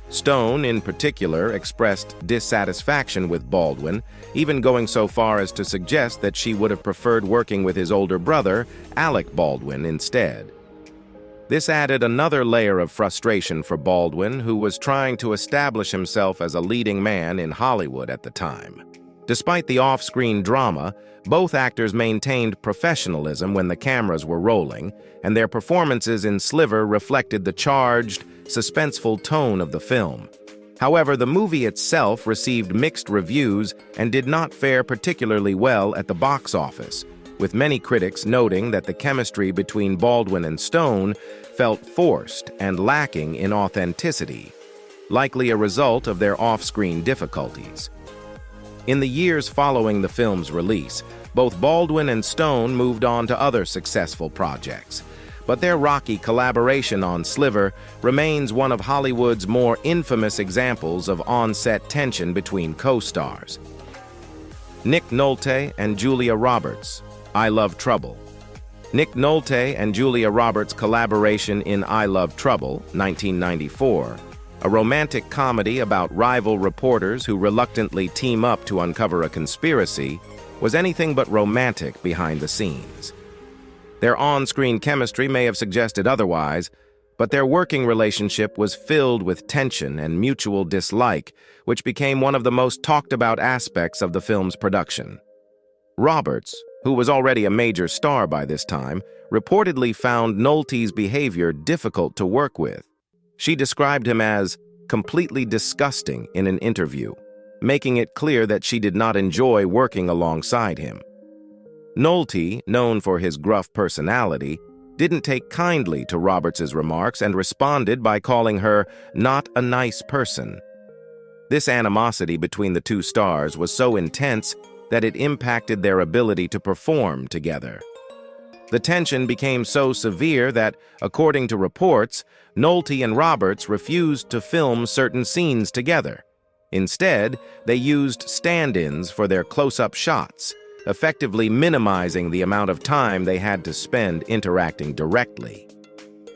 Stone, in particular, expressed dissatisfaction with Baldwin, even going so far as to suggest that she would have preferred working with his older brother, Alec Baldwin, instead. This added another layer of frustration for Baldwin, who was trying to establish himself as a leading man in Hollywood at the time. Despite the off-screen drama, both actors maintained professionalism when the cameras were rolling, and their performances in Sliver reflected the charged, suspenseful tone of the film. However, the movie itself received mixed reviews and did not fare particularly well at the box office, with many critics noting that the chemistry between Baldwin and Stone felt forced and lacking in authenticity, likely a result of their off-screen difficulties. In the years following the film's release, both Baldwin and Stone moved on to other successful projects, but their rocky collaboration on Sliver remains one of Hollywood's more infamous examples of on-set tension between co-stars. Nick Nolte and Julia Roberts, I Love Trouble. Nick Nolte and Julia Roberts' collaboration in I Love Trouble, 1994, a romantic comedy about rival reporters who reluctantly team up to uncover a conspiracy, was anything but romantic behind the scenes. Their on-screen chemistry may have suggested otherwise, but their working relationship was filled with tension and mutual dislike, which became one of the most talked-about aspects of the film's production. Roberts, who was already a major star by this time, reportedly found Nolte's behavior difficult to work with. She described him as completely disgusting in an interview, making it clear that she did not enjoy working alongside him. Nolte, known for his gruff personality, didn't take kindly to Roberts' remarks and responded by calling her not a nice person. This animosity between the two stars was so intense that it impacted their ability to perform together. The tension became so severe that, according to reports, Nolte and Roberts refused to film certain scenes together. Instead, they used stand-ins for their close-up shots, effectively minimizing the amount of time they had to spend interacting directly.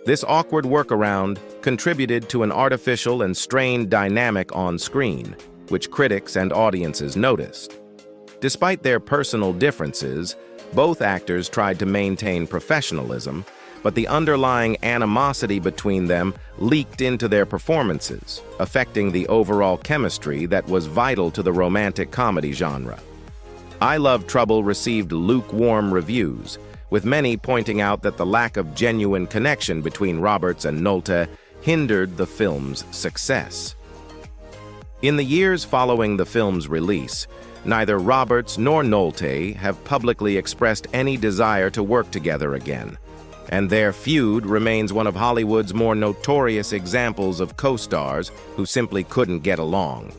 This awkward workaround contributed to an artificial and strained dynamic on screen, which critics and audiences noticed. Despite their personal differences, both actors tried to maintain professionalism, but the underlying animosity between them leaked into their performances, affecting the overall chemistry that was vital to the romantic comedy genre. I Love Trouble received lukewarm reviews, with many pointing out that the lack of genuine connection between Roberts and Nolte hindered the film's success. In the years following the film's release, neither Roberts nor Nolte have publicly expressed any desire to work together again, and their feud remains one of Hollywood's more notorious examples of co-stars who simply couldn't get along.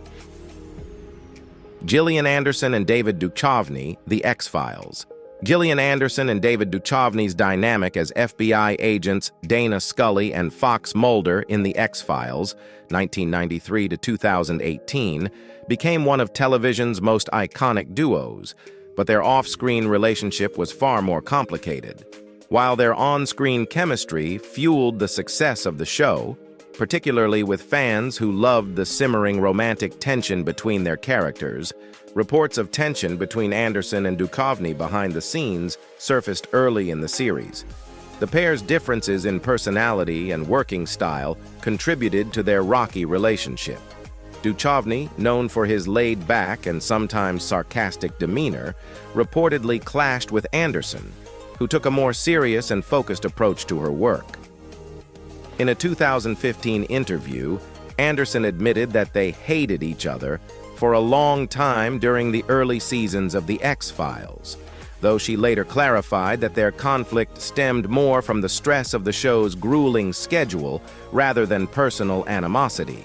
Gillian Anderson and David Duchovny, The X-Files. Gillian Anderson and David Duchovny's dynamic as FBI agents Dana Scully and Fox Mulder in The X-Files, 1993 to 2018, became one of television's most iconic duos, but their off-screen relationship was far more complicated. While their on-screen chemistry fueled the success of the show, particularly with fans who loved the simmering romantic tension between their characters, reports of tension between Anderson and Duchovny behind the scenes surfaced early in the series. The pair's differences in personality and working style contributed to their rocky relationship. Duchovny, known for his laid-back and sometimes sarcastic demeanor, reportedly clashed with Anderson, who took a more serious and focused approach to her work. In a 2015 interview, Anderson admitted that they hated each other for a long time during the early seasons of The X-Files, though she later clarified that their conflict stemmed more from the stress of the show's grueling schedule rather than personal animosity.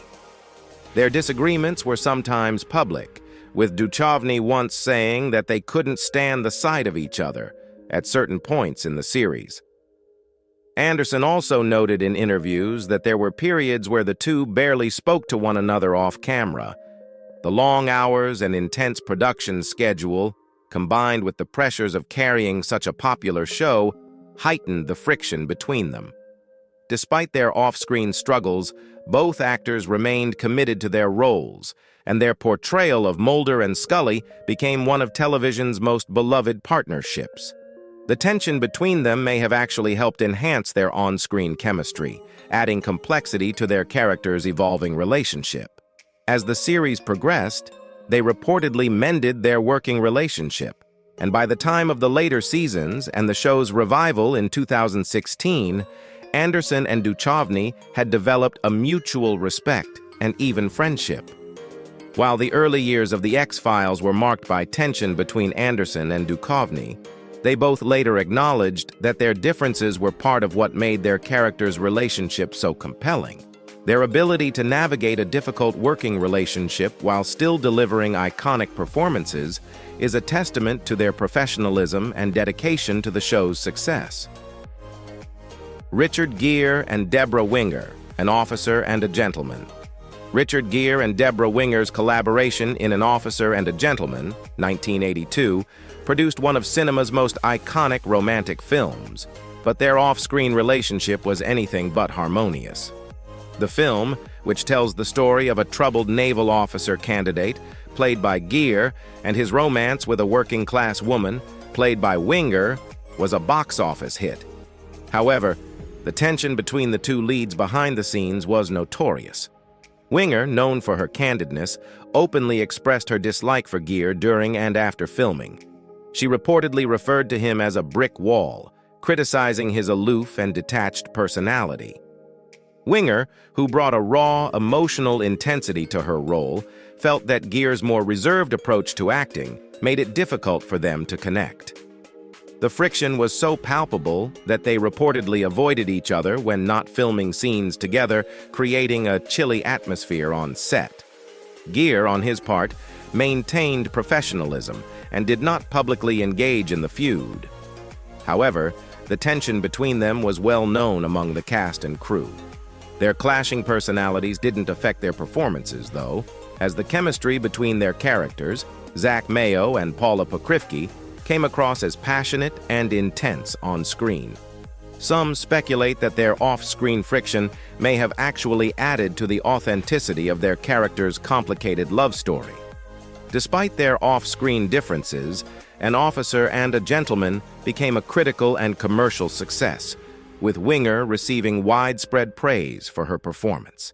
Their disagreements were sometimes public, with Duchovny once saying that they couldn't stand the sight of each other at certain points in the series. Anderson also noted in interviews that there were periods where the two barely spoke to one another off camera. The long hours and intense production schedule, combined with the pressures of carrying such a popular show, heightened the friction between them. Despite their off-screen struggles, both actors remained committed to their roles, and their portrayal of Mulder and Scully became one of television's most beloved partnerships. The tension between them may have actually helped enhance their on-screen chemistry, adding complexity to their characters' evolving relationship. As the series progressed, they reportedly mended their working relationship, and by the time of the later seasons and the show's revival in 2016, Anderson and Duchovny had developed a mutual respect and even friendship. While the early years of The X-Files were marked by tension between Anderson and Duchovny, they both later acknowledged that their differences were part of what made their characters' relationship so compelling. Their ability to navigate a difficult working relationship while still delivering iconic performances is a testament to their professionalism and dedication to the show's success. Richard Gere and Deborah Winger, An Officer and a Gentleman. Richard Gere and Deborah Winger's collaboration in An Officer and a Gentleman, 1982, produced one of cinema's most iconic romantic films, but their off-screen relationship was anything but harmonious. The film, which tells the story of a troubled naval officer candidate, played by Gere, and his romance with a working-class woman, played by Winger, was a box office hit. However, the tension between the two leads behind the scenes was notorious. Winger, known for her candidness, openly expressed her dislike for Gere during and after filming. She reportedly referred to him as a brick wall, criticizing his aloof and detached personality. Winger, who brought a raw, emotional intensity to her role, felt that Gere's more reserved approach to acting made it difficult for them to connect. The friction was so palpable that they reportedly avoided each other when not filming scenes together, creating a chilly atmosphere on set. Gere, on his part, maintained professionalism and did not publicly engage in the feud. However, the tension between them was well known among the cast and crew. Their clashing personalities didn't affect their performances, though, as the chemistry between their characters, Zach Mayo and Paula Pokrivki, came across as passionate and intense on screen. Some speculate that their off-screen friction may have actually added to the authenticity of their characters' complicated love story. Despite their off-screen differences, An Officer and a Gentleman became a critical and commercial success, with Winger receiving widespread praise for her performance.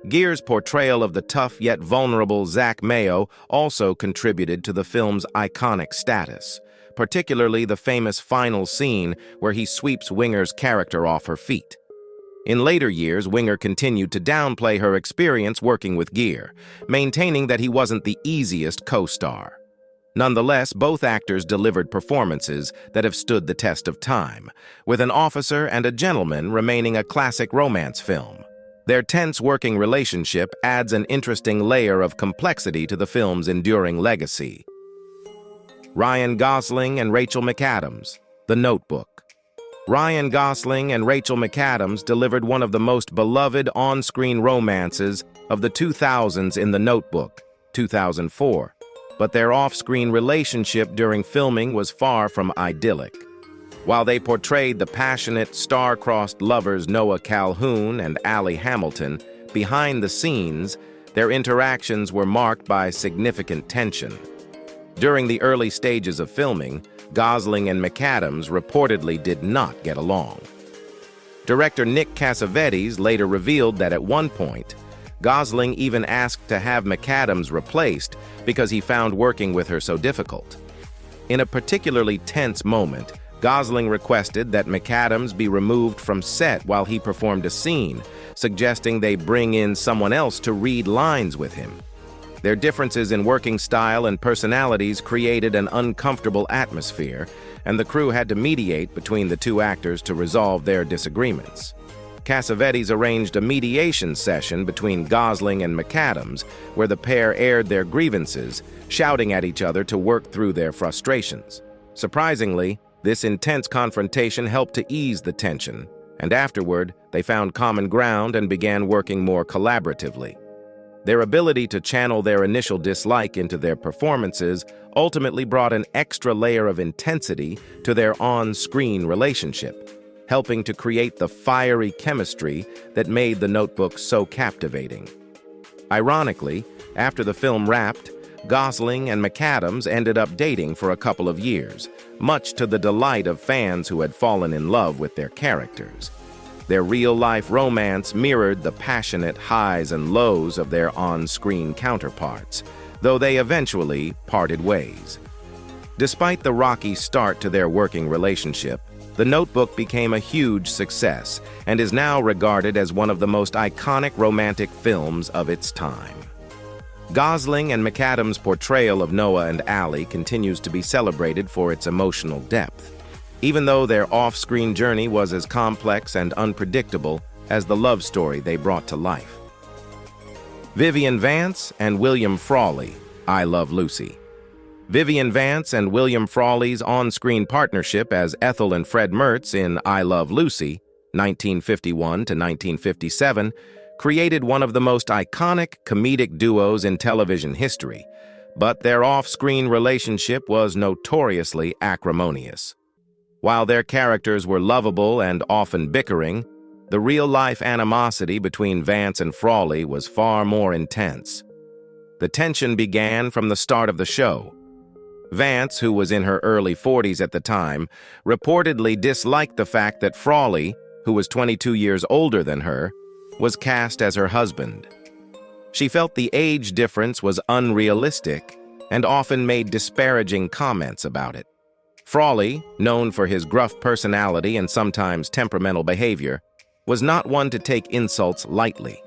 Gere's portrayal of the tough yet vulnerable Zach Mayo also contributed to the film's iconic status, particularly the famous final scene where he sweeps Winger's character off her feet. In later years, Winger continued to downplay her experience working with Gere, maintaining that he wasn't the easiest co-star. Nonetheless, both actors delivered performances that have stood the test of time, with An Officer and a Gentleman remaining a classic romance film. Their tense working relationship adds an interesting layer of complexity to the film's enduring legacy. Ryan Gosling and Rachel McAdams, The Notebook. Ryan Gosling and Rachel McAdams delivered one of the most beloved on-screen romances of the 2000s in The Notebook, 2004. But their off-screen relationship during filming was far from idyllic. While they portrayed the passionate, star-crossed lovers Noah Calhoun and Allie Hamilton, behind the scenes, their interactions were marked by significant tension. During the early stages of filming, Gosling and McAdams reportedly did not get along. Director Nick Cassavetes later revealed that at one point, Gosling even asked to have McAdams replaced because he found working with her so difficult. In a particularly tense moment, Gosling requested that McAdams be removed from set while he performed a scene, suggesting they bring in someone else to read lines with him. Their differences in working style and personalities created an uncomfortable atmosphere, and the crew had to mediate between the two actors to resolve their disagreements. Cassavetes arranged a mediation session between Gosling and McAdams, where the pair aired their grievances, shouting at each other to work through their frustrations. Surprisingly, this intense confrontation helped to ease the tension, and afterward, they found common ground and began working more collaboratively. Their ability to channel their initial dislike into their performances ultimately brought an extra layer of intensity to their on-screen relationship, helping to create the fiery chemistry that made The Notebook so captivating. Ironically, after the film wrapped, Gosling and McAdams ended up dating for a couple of years, much to the delight of fans who had fallen in love with their characters. Their real-life romance mirrored the passionate highs and lows of their on-screen counterparts, though they eventually parted ways. Despite the rocky start to their working relationship, The Notebook became a huge success and is now regarded as one of the most iconic romantic films of its time. Gosling and McAdams' portrayal of Noah and Allie continues to be celebrated for its emotional depth, even though their off-screen journey was as complex and unpredictable as the love story they brought to life. Vivian Vance and William Frawley, I Love Lucy. Vivian Vance and William Frawley's on-screen partnership as Ethel and Fred Mertz in I Love Lucy, 1951 to 1957, created one of the most iconic comedic duos in television history, but their off-screen relationship was notoriously acrimonious. While their characters were lovable and often bickering, the real-life animosity between Vance and Frawley was far more intense. The tension began from the start of the show. Vance, who was in her early 40s at the time, reportedly disliked the fact that Frawley, who was 22 years older than her, was cast as her husband. She felt the age difference was unrealistic and often made disparaging comments about it. Frawley, known for his gruff personality and sometimes temperamental behavior, was not one to take insults lightly.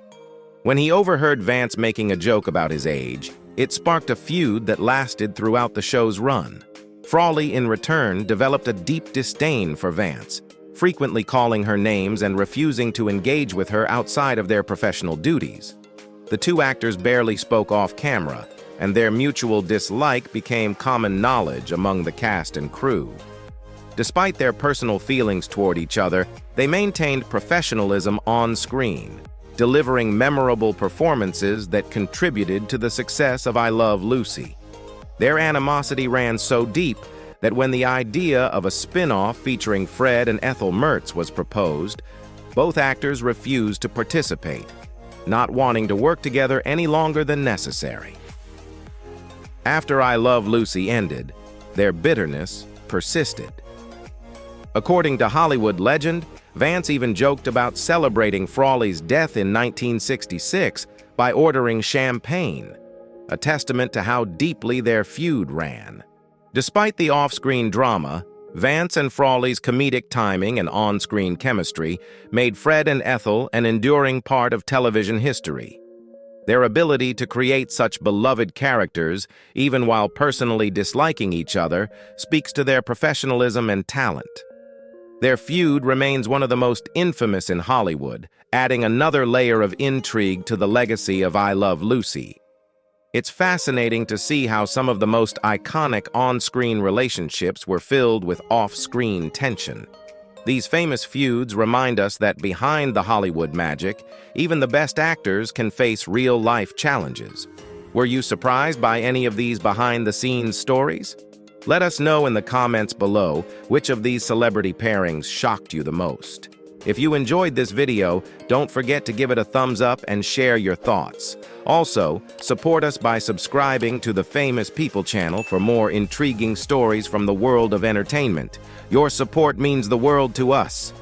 When he overheard Vance making a joke about his age, it sparked a feud that lasted throughout the show's run. Frawley, in return, developed a deep disdain for Vance, frequently calling her names and refusing to engage with her outside of their professional duties. The two actors barely spoke off camera, and their mutual dislike became common knowledge among the cast and crew. Despite their personal feelings toward each other, they maintained professionalism on screen, delivering memorable performances that contributed to the success of I Love Lucy. Their animosity ran so deep that when the idea of a spin-off featuring Fred and Ethel Mertz was proposed, both actors refused to participate, not wanting to work together any longer than necessary. After I Love Lucy ended, their bitterness persisted. According to Hollywood legend, Vance even joked about celebrating Frawley's death in 1966 by ordering champagne, a testament to how deeply their feud ran. Despite the off-screen drama, Vance and Frawley's comedic timing and on-screen chemistry made Fred and Ethel an enduring part of television history. Their ability to create such beloved characters, even while personally disliking each other, speaks to their professionalism and talent. Their feud remains one of the most infamous in Hollywood, adding another layer of intrigue to the legacy of I Love Lucy. It's fascinating to see how some of the most iconic on-screen relationships were filled with off-screen tension. These famous feuds remind us that behind the Hollywood magic, even the best actors can face real-life challenges. Were you surprised by any of these behind-the-scenes stories? Let us know in the comments below which of these celebrity pairings shocked you the most. If you enjoyed this video, don't forget to give it a thumbs up and share your thoughts. Also, support us by subscribing to the Famous People channel for more intriguing stories from the world of entertainment. Your support means the world to us.